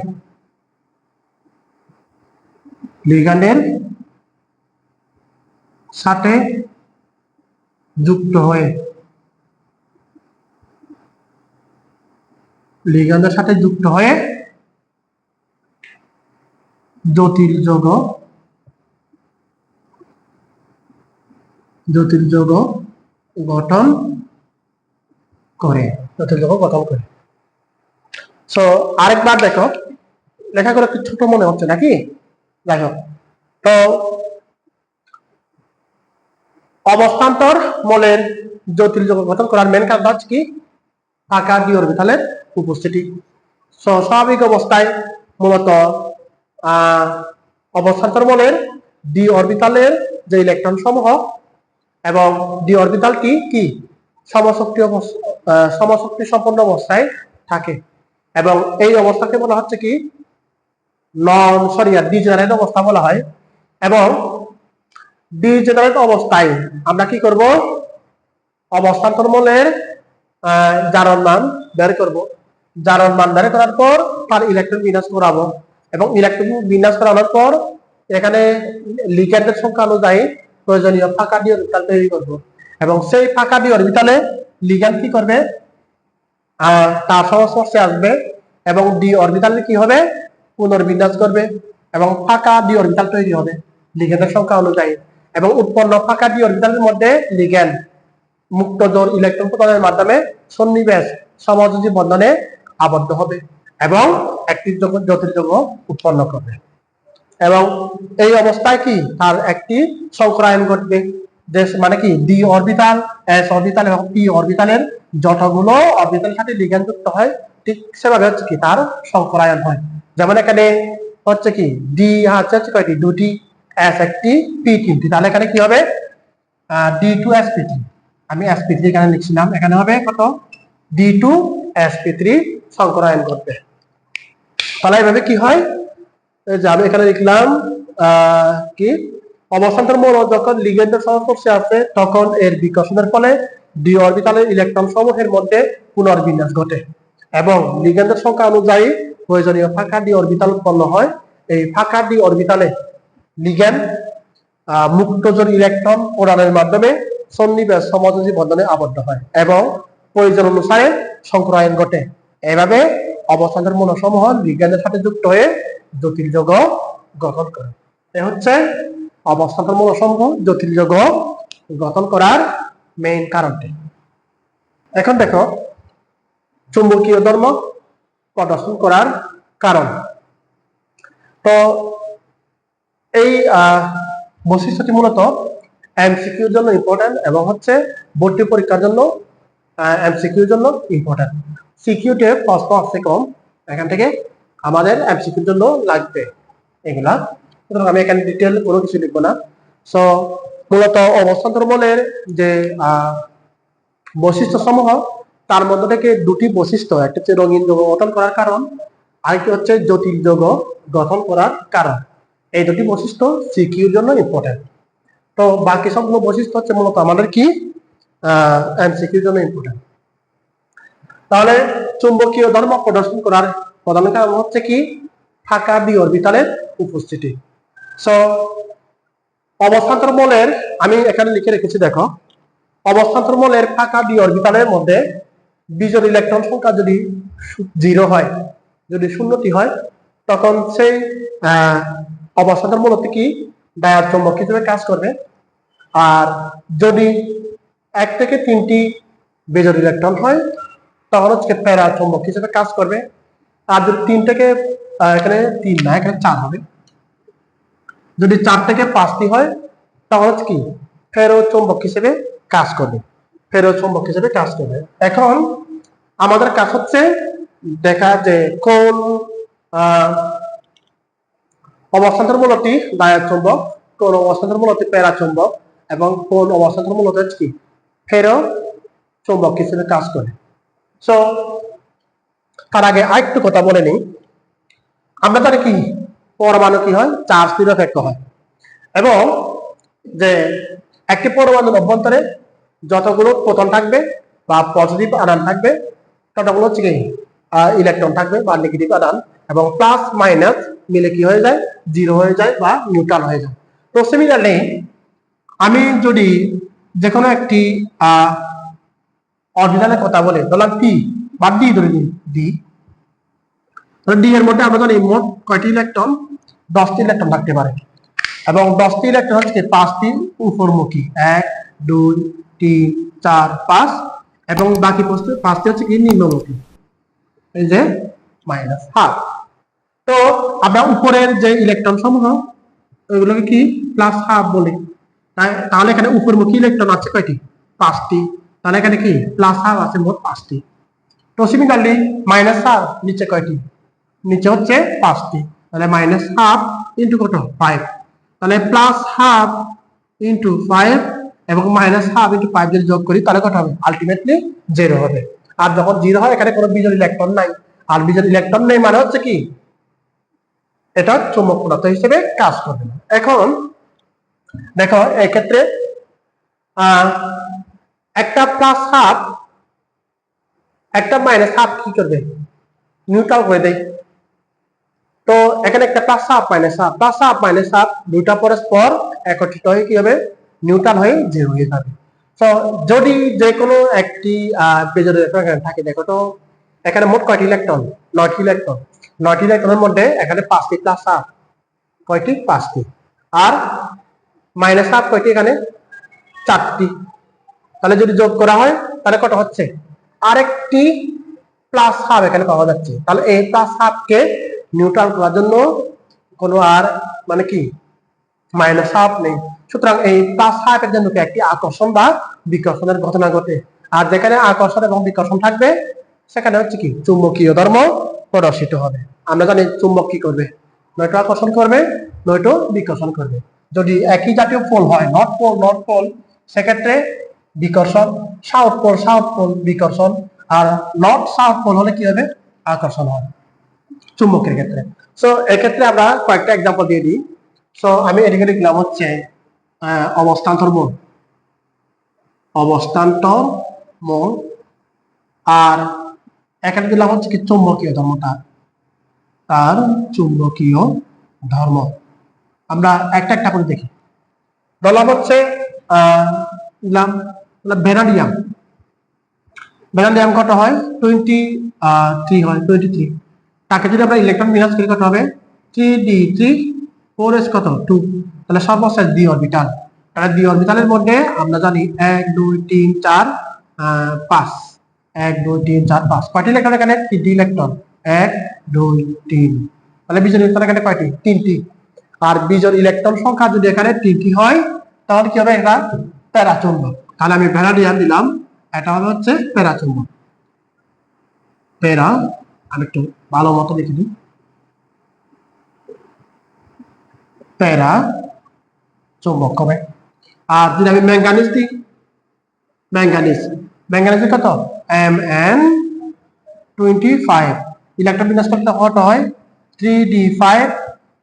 যুক্ত হয়ে জটিল যৌগ গঠন করে। সো আরেকবার দেখো, লেখাগুলো একটু ছোট মনে হচ্ছে নাকি? দেখো তো অবস্থান্তর মৌলের জটিল যৌগ গঠন করার মেন কারণ হচ্ছে কি? ফাঁকা ডি অরবিটালের উপস্থিতি। স্বাভাবিক অবস্থায় মূলত অবস্থান্তর মৌলের ডি অরবিটালের যে ইলেকট্রন সমূহ এবং ডি অরবিটালটি কি সমশক্তি সম্পন্ন অবস্থায় থাকে এবং এই অবস্থাকে বলা হচ্ছে কি ডিজেনারেট অবস্থা বলা হয়। এবং ডিজেনারেট অবস্থায় আমরা কি করব? অবস্থান্তর মৌলের জারণ মান বের করব। জারণ মান বের করার পর তার ইলেকট্রন বিন্যাস করাবো এবং ইলেকট্রন বিন্যাস করানোর পর এখানে লিগ্যান্ডের সংখ্যা অনুযায়ী প্রয়োজনীয় ফাঁকা ডি অরবিটাল তৈরি করব এবং সেই ফাঁকা ডি অরবিটালে লিগ্যান্ড কি করবে? তার সংস্পর্শে আসবে এবং ডি অরবিটাল কি হবে? পুনর্বিন্যাস করবে এবং ফাঁকা ডি অরবিটাল তৈরি হবে লিগ্যান্ডের সংখ্যা অনুযায়ী এবং উৎপন্ন ফাঁকা ডি অরবিটালের মধ্যে লিগ্যান্ড মুক্তজোর ইলেকট্রন প্রদানের মাধ্যমে সন্নিবেশ সমযোজী বন্ধনে আবদ্ধ হবে এবং একটি জটিল যৌগ উৎপন্ন করবে এবং এই অবস্থায় কি তার একটি সংকরায়ন ঘটবে। মানে কি ডি অরবিটাল, এস অরবিটাল এবং পি অরবিটালের যতগুলো অরবিটালের সাথে লিগ্যান্ড যুক্ত হয় ঠিক সেভাবে হচ্ছে কি তার সংকরায়ন হয়। যেমন এখানে হচ্ছে কি ডি হচ্ছে কয়টি? দুটি, এস একটি, পি তিনটি। তাহলে এখানে কি হবে? D2sp3। আমি sp3 এখানে লিখছিলাম, এখানে হবে কত? D2sp3 সংকরায়ন ঘটবে। তাহলে এভাবে কি হয়? যে আমি এখানে লিখলাম কি অবস্থান্তর মৌল যখন লিগ্যান্ডের সংস্পর্শে আসে তখন এর বিকর্ষণের ফলে ডি অরবিটালের ইলেকট্রন সমূহের মধ্যে পুনর্বিন্যাস ঘটে এবং লিগ্যান্ডের সংখ্যা অনুযায়ী প্রয়োজনীয় ফাঁকা ডি অরবিটাল উৎপন্ন হয়। এই ফাঁকা ডি অরবিটালে লিগ্যান্ড মুক্তজোর ইলেকট্রন প্রদানের মাধ্যমে সন্নিবেশ সমযোজী বন্ধনে আবদ্ধ হয় এবং প্রয়োজন অনুসারে সংকরায়ন ঘটে। এভাবে অবস্থান্তর মৌলসমূহ লিগ্যান্ডের সাথে যুক্ত হয়ে জটিল যৌগ গঠন করে। এ হচ্ছে অবস্থান্তর মৌলসমূহ জটিল যৌগ গঠন করার মেইন কারণটি। এখন দেখো চুম্বকীয় ধর্ম প্রদর্শন করার কারণ। তো এই বৈশিষ্ট্যটি মূলত এমসিকিউর জন্য ইম্পর্টেন্ট এবং হচ্ছে ভর্তি পরীক্ষার জন্য এমসিকিউর জন্য ইম্পর্টেন্ট। সিকিউতে প্রশ্ন আসছে কম, এখান থেকে আমাদের এমসিকিউর জন্য লাগবে এগুলা। সুতরাং আমি এখানে ডিটেল কোনো কিছু লিখবো না। সো মূলত অবস্থান্তর বলের যে বৈশিষ্ট্য সমূহ, তার মধ্যে থেকে দুটি বৈশিষ্ট্য, একটা হচ্ছে রঙিন যৌগ গঠন করার কারণ, আরেকটি হচ্ছে জটিল যৌগ গঠন করার কারণ। এই দুটি বৈশিষ্ট্য সিকিউর জন্য ইম্পর্টেন্ট। তো বাকি সবগুলো বৈশিষ্ট্য হচ্ছে মূলত আমাদের কি এমসিকিউর জন্য ইম্পর্টেন্ট। তাহলে চুম্বকীয় ধর্ম প্রদর্শন করার প্রধান কারণ হচ্ছে কি? ফাঁকা ডি অরবিটালের উপস্থিতি। সো অবস্থান্তর বলের আমি এখানে লিখে রেখেছি, দেখো অবস্থান্তর বলের ফাঁকা ডি অরবিটালের মধ্যে বিজোড় ইলেকট্রন সংখ্যা যদি 0 হয়, যদি শূন্যটি হয়, তখন সেই অবস্থান্তর মূলত কি ডায়োড চৌম্বক হিসেবে কাজ করবে। আর যদি 1 থেকে 3টি বিজোড় ইলেকট্রন হয়, তখন হচ্ছে প্যারা চৌম্বক হিসেবে কাজ করবে। আর যদি 3 থেকে এখানে 3 না, এখানে 4 হবে। যদি 4 থেকে 5টি হয়, তখন হচ্ছে কি ফেরো চৌম্বক হিসেবে কাজ করবে, ফেরো চৌম্বক হিসেবে কাজ করবে। এখন আমাদের কাজ হচ্ছে দেখা যে কোন অবস্থান্তর মূলটি ডায়োড চৌম্বক, কোন অবস্থান্তর মূলটি প্যারা চৌম্বক, এবং কোন অবস্থান্তর মূলত কি ফেরো চৌম্বক হিসেবে কাজ করে। সো তার আগে আরেকটু কথা বলে নিই। আমরা জানি কি পরমাণু কি হয়, চার্জ নিরপেক্ষ হয়, এবং যে একটি পরমাণুর অভ্যন্তরে যতগুলো প্রোটন থাকবে বা পজিটিভ আধান থাকবে, ততগুলো হচ্ছে কি ইলেকট্রন থাকবে বা নেগেটিভ আধান, এবং প্লাস মাইনাস মিলে কি হয়ে যায়, 0 হয়ে যায় বা নিউট্রাল হয়ে যায়। তো সিমিলারলি আমি যদি যে কোনো একটি অরবিটালের কথা বলি, ধরলাম পি বা ডি ধরে নিই, ডি ডি এর মধ্যে আমরা জানি মোট কয়টি ইলেকট্রন, 10টি ইলেকট্রন থাকতে পারে, এবং 10টি ইলেকট্রন হচ্ছে 5টি উপরমুখী, 1 2 3 4 5, এবং বাকি 5টি হচ্ছে কি নিম্নমুখী, এই যে -12। তো আমরা উপরের যে ইলেকট্রন সমূহ ওইগুলোকে কি +12 বলি। তাহলে এখানে উপরমুখী ইলেকট্রন আছে কয়টি, 5টি। তাহলে এখানে কি +12 আছে মোট 5টি। তো সিমিলারলি -12 নিচে কয়টি, নিচে হচ্ছে 5টি। তাহলে -12 ইন্টু কত, 5। তাহলে +12 ইন্টু 5 এবং -12 ইন্টু 5 যদি যোগ করি, তাহলে কত হবে, আলটিমেটলি 0 হবে। আর যখন 0 হয়, এখানে কোনো বিজোড় ইলেকট্রন নাই। আর বিজোড় ইলেকট্রন নেই মানে হচ্ছে কি এটা চুম্বক পদার্থ হিসেবে কাজ করবে না। এখন দেখো এক্ষেত্রে একটা +12 একটা -12 কি করবে, নিউট্রাল করে দেয়। তো এখানে একটা +12 +12 দুইটা পরস্পর একত্রিত হয়ে কি হবে, নিউট্রাল হয়ে 0 হয়ে যাবে। তো যদি যে কোনো একটি বিজোড় ইলেকট্রন থাকে, দেখো তো এখানে মোট কয়টি ইলেকট্রন, 9টি ইলেকট্রন। 9টি ইলেকট্রনের মধ্যে এখানে 5টি +12 কয়টি, 5টি। আর -12 কয়টি, এখানে 4টি। তাহলে যদি যোগ করা হয়, তাহলে কত হচ্ছে, আরেকটি +12 এখানে পাওয়া যাচ্ছে। তাহলে এই +12 কে নিউট্রাল করার জন্য কোনো আর মানে কি -12 নেই। সুতরাং এই +12 এর জন্য একটি আকর্ষণ বা বিকর্ষণের ঘটনা ঘটে। আর যেখানে আকর্ষণ এবং বিকর্ষণ থাকবে, সেখানে হচ্ছে কি চুম্বকীয় ধর্ম প্রদর্শিত হবে। আমরা জানি চুম্বক কি করবে, নয়তো আকর্ষণ করবে, নয়তো বিকর্ষণ করবে। যদি একই জাতীয় পোল হয়, নর্থ পোল, সেক্ষেত্রে বিকর্ষণ, সাউথ পোল বিকর্ষণ, আর নর্থ সাউথ পোল হলে কি হবে, আকর্ষণ হয় চুম্বকের ক্ষেত্রে। সো এক্ষেত্রে আমরা কয়েকটা এক্সাম্পল দিয়ে দিই। সো আমি এদিকে লিখলাম হচ্ছে অবস্থান্তর মোল, আর এখানে দিলাম হচ্ছে কি চুম্বকীয় ধর্মটা, তার চুম্বকীয় ধর্ম। আমরা একটা একটা করে দেখি। ধরলাম হচ্ছে ভ্যানাডিয়াম কত হয়, 23 হয়, 23। তাকে যদি আমরা ইলেকট্রন বিন্যাস করি, কত হবে, 3d3 4s কত 2। তাহলে সর্বশেষ d অরবিটাল, তাহলে ডি অরবিটালের মধ্যে আমরা জানি 1 2 3 4 5 1 2 3 4 5 কয়টি ইলেকট্রন এখানে? 3টি ইলেকট্রন 1 2 3। তাহলে বিজোড় ইলেকট্রন এখানে কয়টি? 3টি। আর বিজোড় ইলেকট্রন সংখ্যা যদি এখানে 3টি হয় তাহলে কি হবে? এটা প্যারাচুম্বক। তাহলে আমি ভ্যানাডিয়াম দিলাম, এটা হবে হচ্ছে প্যারাচুম্বক। প্যারা, আমি একটু ভালো মতো লিখে দিই, প্যারা চুম্বক হবে। আর যদি আমি ম্যাঙ্গানিজ দিই, ম্যাঙ্গানিজ কত? Mn25, ইলেকট্রন বিন্যাস করতে কত হয়? 3d5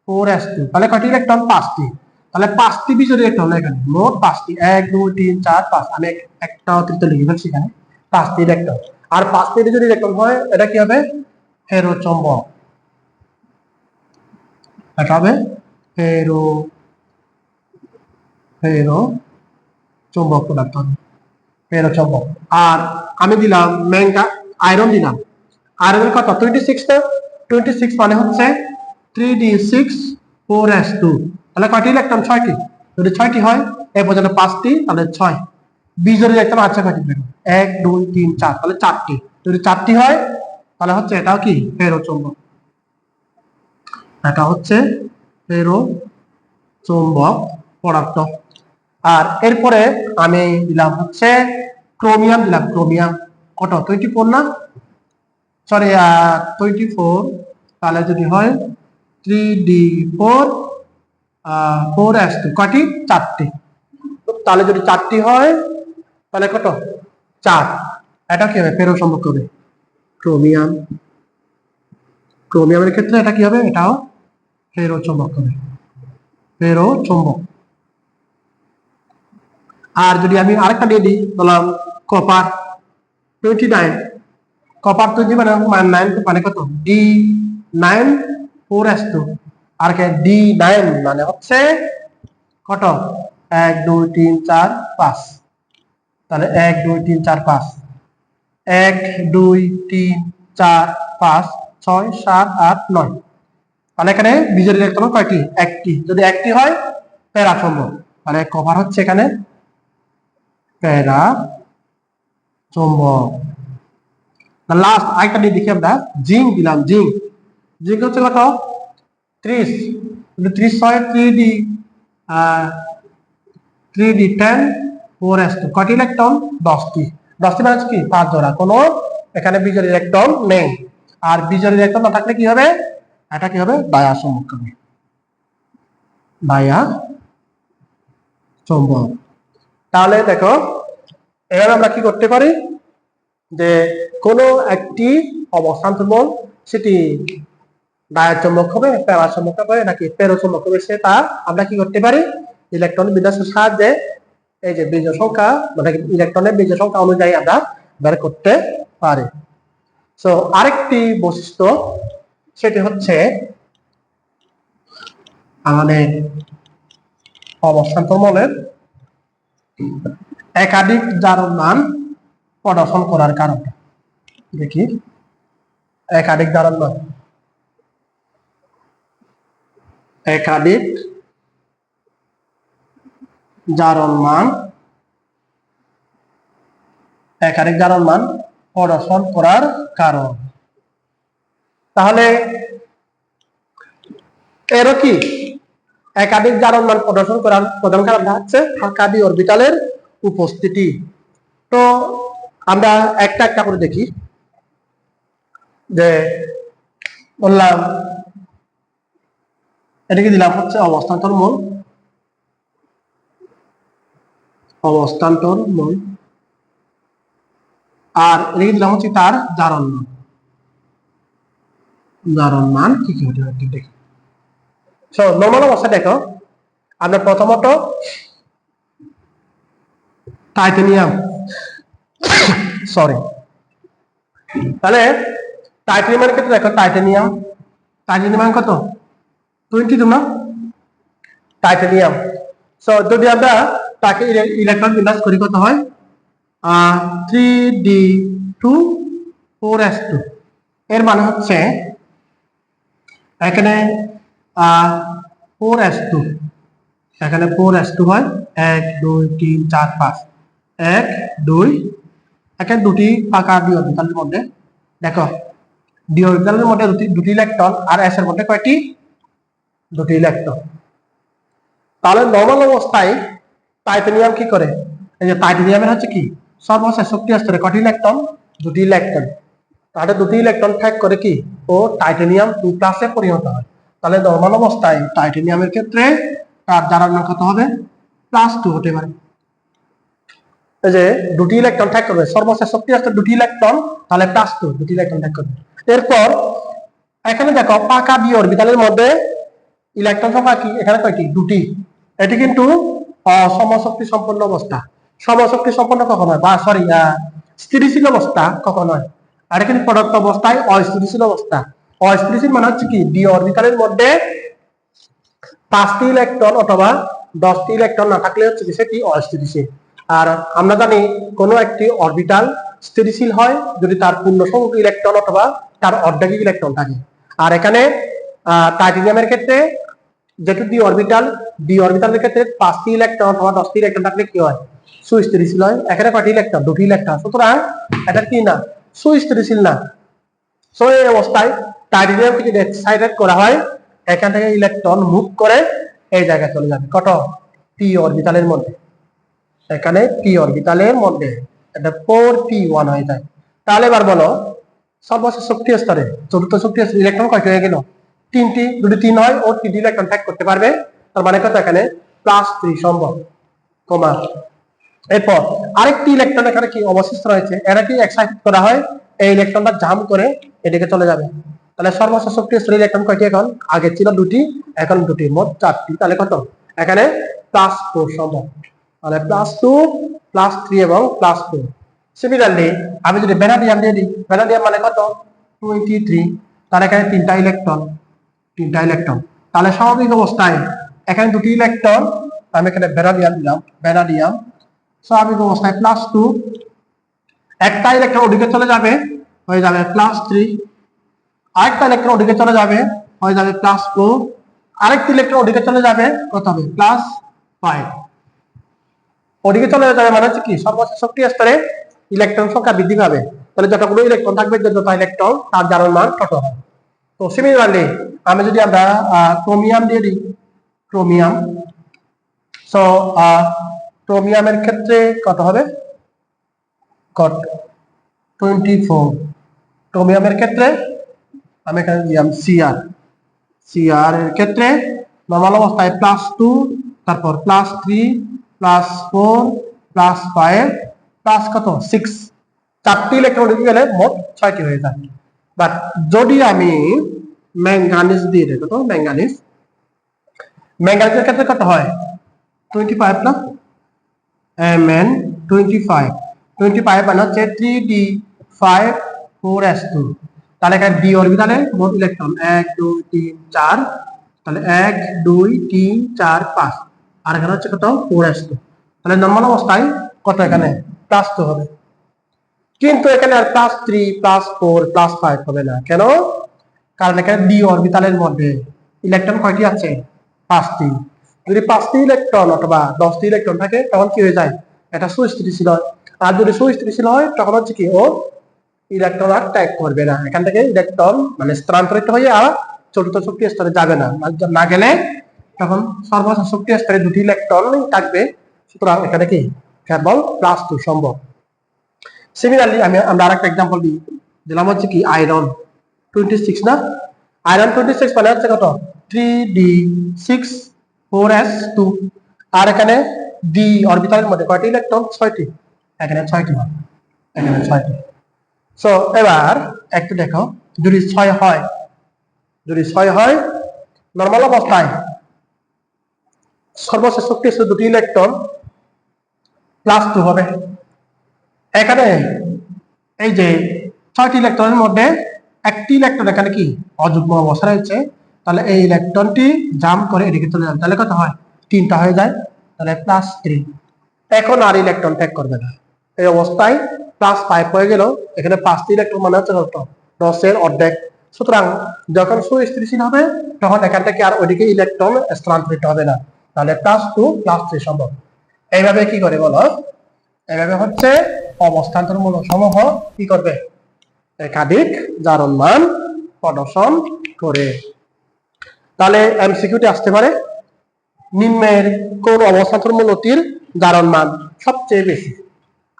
4s2। তাহলে কয়টি ইলেকট্রন? 5টি। তাহলে 5টি বিজোড় ইলেকট্রন এখানে, মোট 5টি, 1 2 3 4 5। আমি একটা অতিরিক্ত লিখে ফেলছি এখানে, 5টি ইলেকট্রন। আর 5টি বিজোড় ইলেকট্রন হয়, এটা কি হবে? ফেরো চুম্বক। এটা হবে ফেরো ফেরো চুম্বক পদার্থ, ফেরো চুম্বক। আর আমি দিলাম আয়রন দিলাম, আয়রনের কত? 26 না? 26 মানে হচ্ছে 3d6 4s2। তাহলে কয়টি ইলেকট্রন? 6টি। যদি 6টি হয়, এ পর্যন্ত 5টি, তাহলে 6। বিজোড় ইলেকট্রন আছে কয়টি? 1 2 3 4, তাহলে 4টি। যদি 4টি হয় তাহলে হচ্ছে এটাও কি? ফেরো চুম্বক। এটা হচ্ছে ফেরো চুম্বক পদার্থ। আর এরপরে আমি দিলাম হচ্ছে ক্রোমিয়াম দিলাম। ক্রোমিয়াম কত? 24 না? সরি 24। তাহলে যদি হয় 3d4 4s2, কয়টি? 4টি। তাহলে যদি 4টি হয় তাহলে কত? 4। এটা কি হবে? ফেরো চুম্বক হবে। ক্রোমিয়াম, ক্রোমিয়ামের ক্ষেত্রে এটা কি হবে? এটাও ফেরো চুম্বক হবে, ফেরো চুম্বক। আর যদি আমি আরেকটা দিয়ে দিই, বললাম কপার 29, কপার 20 মানে 9 মানে কত? d9 4s2। আর কে d9 মানে হচ্ছে কত? 1 2 3 4 5। তাহলে 1 2 3 4 5, 1 2 3 4 5 6 7 8 9। তাহলে এখানে বিজোড় ইলেকট্রন কয়টি? একটি। যদি একটি হয় প্যারা চুম্বক। তাহলে কপার হচ্ছে এখানে প্যারা চুম্বক। লাস্ট আরেকটা দিয়ে দেখি আমরা, জিঙ্ক দিলাম। জিঙ্ক হচ্ছে কত? 30। 30 হয় 3d10 4s2, কয়টি ইলেকট্রন? 10টি। 10টি মানে কি? 5 জোড়া। কোনো এখানে বিজোড় ইলেকট্রন নেই। আর বিজোড় ইলেকট্রন না থাকলে কি হবে? এটা কি হবে? ডায়া চুম্বক হবে, ডায়া চুম্বক। তাহলে দেখো, এবার আমরা কি করতে পারি, যে কোনো একটি অবস্থান্তর বল সেটি ডায়া চুম্বক হবে, প্যারা চুম্বক হবে নাকি ফেরো চুম্বক হবে, সেটা আমরা কি করতে পারি? ইলেকট্রন বিন্যাসের সাহায্যে এই যে বিজোড় সংখ্যা, মানে ইলেকট্রনের বিজোড় সংখ্যা অনুযায়ী আমরা বের করতে পারি। সো আরেকটি বৈশিষ্ট্য, সেটি হচ্ছে আমাদের অবস্থান্তর বলের একাধিক জারণ মান প্রদর্শন করার কারণে। দেখি, একাধিক জারণ মান, একাধিক জারণ মান, একাধিক জারণ মান প্রদর্শন করার কারণ। তাহলে এরও কি একাধিক জারণ মান প্রদর্শন করার প্রধান কারণ হচ্ছে ফাঁকা ডি অরবিটালের উপস্থিতি। তো আমরা একটা একটা করে দেখি, যে বললাম এটাকে দিলাম হচ্ছে অবস্থান্তর মূল, অবস্থান্তর মূল। আর এটাকে দিলাম হচ্ছে তার জারণ মান। জারণ মান কি কি হতে পারে দেখি। সো নরমাল অবস্থা দেখো, আমরা প্রথমত টাইটানিয়াম, সরি, তাহলে টাইটানিয়ামের ক্ষেত্রে দেখো, টাইটানিয়াম কত? 22 না? টাইটানিয়াম। সো যদি আমরা তাকে ইলেকট্রন বিন্যাস করি, কত হয়? 3d2 4s2। এর মানে হচ্ছে এখানে 4s2, এখানে 4s2 হয়, 1 2 3 4 5 1 2 এখানে দুটি ফাঁকা ডি অরবিটালের মধ্যে দেখো ডি অরবিটালের মধ্যে দুটি ইলেকট্রন আর এস এর মধ্যে কয়টি দুটি ইলেকট্রন তাহলে নরমাল অবস্থায় টাইটানিয়াম কি করে এই যে টাইটানিয়ামের হচ্ছে কি সর্বশেষ শক্তি স্তরে কয়টি ইলেকট্রন দুটি ইলেকট্রন তাহলে দুটি ইলেকট্রন ত্যাগ করে কি ও টাইটানিয়াম 2+ এ পরিণত হয় তাহলে নরমাল অবস্থায় টাইটানিয়ামের ক্ষেত্রে তার জারণ মান কত হবে +2 হতে পারে এই যে দুটি ইলেকট্রন ত্যাগ করবে সর্বশেষ শক্তি স্তরে দুটি ইলেকট্রন তাহলে +2 দুটি ইলেকট্রন ত্যাগ করবে এরপর এখানে দেখো পাকা ডি অরবিটালের মধ্যে ইলেকট্রন সংখ্যা কি এখানে কয়টি দুটি এটি কিন্তু সমশক্তি সম্পন্ন অবস্থা সমশক্তি সম্পন্ন কখন হয় বা সরি স্থিতিশীল অবস্থা কখন হয় আর এখানে প্রদত্ত অবস্থায় অস্থিতিশীল অবস্থা অস্থিতিশীল মানে হচ্ছে কি ডি অরবিটালের মধ্যে 5টি ইলেকট্রন অথবা 10টি ইলেকট্রন না থাকলে হচ্ছে কি সেটি অস্থিতিশীল আর আমরা জানি কোনো একটি অরবিটাল স্থিতিশীল হয় যদি তার পূর্ণ সংখ্যক ইলেকট্রন অথবা তার অর্ধেক ইলেকট্রন থাকে আর এখানে টাইটানিয়ামের ক্ষেত্রে যেহেতু ডি অরবিটালের ক্ষেত্রে 5টি ইলেকট্রন অথবা 10টি ইলেকট্রন থাকলে কি হয় সুস্থিতিশীল হয় এখানে কয়টি ইলেকট্রন দুটি ইলেকট্রন সুতরাং এটা কি না সুস্থিতিশীল না সো এই অবস্থায় টাইটানিয়ামকে যদি এক্সাইটেড করা হয় এখান থেকে ইলেকট্রন মুভ করে এই জায়গায় চলে যাবে কত পি অরবিটালের মধ্যে এখানে পি অরবিটালের মধ্যে এটা 4p1 হয়ে যায় তাহলে এবার বলো সর্বশেষ শক্তি স্তরে চতুর্থ শক্তি স্তরে ইলেকট্রন কয়টি হয়ে গেল তিনটি যদি 3 হয় ও 3টি ইলেকট্রন ত্যাগ করতে পারবে তার মানে কত এখানে +3 সম্ভব কমা এরপর আরেকটি ইলেকট্রন এখানে কি অবশিষ্ট রয়েছে এটা কি এক্সাইটেড করা হয় এই ইলেকট্রনটা জাম্প করে এদিকে চলে যাবে তাহলে সর্বশেষ শক্তি স্তরে ইলেকট্রন কয়টি এখন আগে ছিল দুটি এখন দুটি মোট 4টি তাহলে কত এখানে +4 সম্ভব তাহলে +2 +3 এবং +4 সিমিলারলি আমি যদি ভ্যানাডিয়াম দিয়ে দিই ভ্যানাডিয়াম মানে কত 23 তাহলে এখানে তিনটা ইলেকট্রন তাহলে স্বাভাবিক অবস্থায় এখানে দুটি ইলেকট্রন আমি এখানে ভ্যানাডিয়াম দিলাম ভ্যানাডিয়াম স্বাভাবিক অবস্থায় +2 একটা ইলেকট্রন ওদিকে চলে যাবে হয়ে যাবে +3 আরেকটা ইলেকট্রন ওদিকে চলে যাবে হয়ে যাবে +4 আরেকটা ইলেকট্রন ওদিকে চলে যাবে কত হবে +5 ওদিকে চলে যাবে মানে হচ্ছে কি সর্বশেষ শক্তি স্তরে ইলেকট্রন সংখ্যা বৃদ্ধি পাবে তাহলে যতগুলো ইলেকট্রন থাকবে যত ইলেকট্রন তার জারণ মান কত হবে তো সিমিলারলি আমি যদি আমরা ক্রোমিয়াম দিয়ে দিই ক্রোমিয়াম সো ক্রোমিয়ামের ক্ষেত্রে কত হবে 24 ক্রোমিয়ামের ক্ষেত্রে আমি এখানে দিলাম সিআর এর ক্ষেত্রে নরমাল অবস্থায় +2 তারপর +3 +4 +5 প্লাস কত 6 4টি ইলেকট্রন গেলে মোট 6টি হয়ে যায় বাট যদি আমি ম্যাঙ্গানিজ দিয়ে দেই কত ম্যাঙ্গানিজের ক্ষেত্রে কত হয় 25 না Mn25 মানে হচ্ছে 3d5 4s2 তাহলে এখানে ডি অরবিটালে মোট ইলেকট্রন 1 2 3 4 তাহলে 1 2 3 4 5 আর এখানে হচ্ছে কত 4s2 তাহলে নরমাল অবস্থায় কত এখানে +2 হবে কিন্তু এখানে আর +3 +4 +5 হবে না কেন কারণ এখানে ডি অরবিটালের মধ্যে ইলেকট্রন কয়টি আছে 5টি যদি 5টি ইলেকট্রন অথবা 10টি ইলেকট্রন থাকে তখন কি হয়ে যায় এটা সুস্থিতিশীল হয় আর যদি সুস্থিতিশীল হয় তখন হচ্ছে কি ও ইলেকট্রন আর ত্যাগ করবে না এখান থেকে ইলেকট্রন মানে স্থানান্তরিত হয়ে আর চতুর্থ শক্তি স্তরে যাবে না না গেলে তখন সর্বশেষ শক্তি স্তরে দুটি ইলেকট্রন থাকবে সুতরাং এখানে কি কেবল +2 সম্ভব সিমিলারলি আমরা আরেকটা एग्जांपल দিলাম হচ্ছে কি আয়রন 26 না আয়রন 26 মানে হচ্ছে কত 3d6 4s2 আর এখানে ডি অরবিটালের মধ্যে কয়টি ইলেকট্রন 6টি এখানে 6টি সো এবার একটু দেখো যদি 6 হয় নরমাল অবস্থায় সর্বশেষ শক্তি স্তরে দুটি ইলেকট্রন +2 হবে এখানে এই যে 6টি ইলেকট্রনের মধ্যে একটি ইলেকট্রন এখানে কি অযুগ্ম অবস্থা রয়েছে তাহলে এই ইলেকট্রনটি জাম্প করে এদিকে চলে যাবে তাহলে কত হয় 3টা হয়ে যায় তাহলে +3 এখন আর ইলেকট্রন ত্যাগ করবে না এই অবস্থায় +5 হয়ে গেল এখানে 5টি ইলেকট্রন মানে হচ্ছে কত 10 এর অর্ধেক সুতরাং যখন সুস্থিতিশীল হবে তখন এখান থেকে আর ওইদিকে ইলেকট্রন স্থানান্তরিত হবে না তাহলে +2 +3 সম্ভব এইভাবে কি করে বলো, এইভাবে হচ্ছে অবস্থান্তরমূলক সমূহ কি করবে, একাধিক জারণ মান প্রদর্শন করে। তাহলে এমসিকিউটি আসতে পারে, নিম্নের কোন অবস্থান্তরমূলকটির জারণ মান সবচেয়ে বেশি।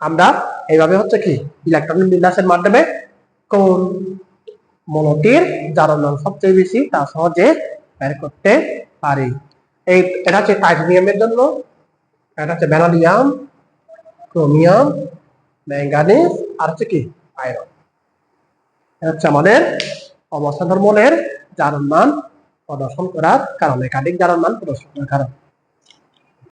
আমরা এইভাবে হচ্ছে কি ইলেকট্রন বিন্যাসের মাধ্যমে কোন মৌলটির জারণ মান সবচেয়ে বেশি তা সহজে বের করতে পারি। এটা হচ্ছে টাইটানিয়ামের জন্য, এটা হচ্ছে ভ্যানাডিয়াম, ক্রোমিয়াম, ম্যাঙ্গানিজ আর হচ্ছে কি আয়রন। এটা হচ্ছে আমাদের অবস্থান্তরমূলের জারণ মান প্রদর্শন করার কারণ, একাধিক জারণ মান প্রদর্শন করার কারণ।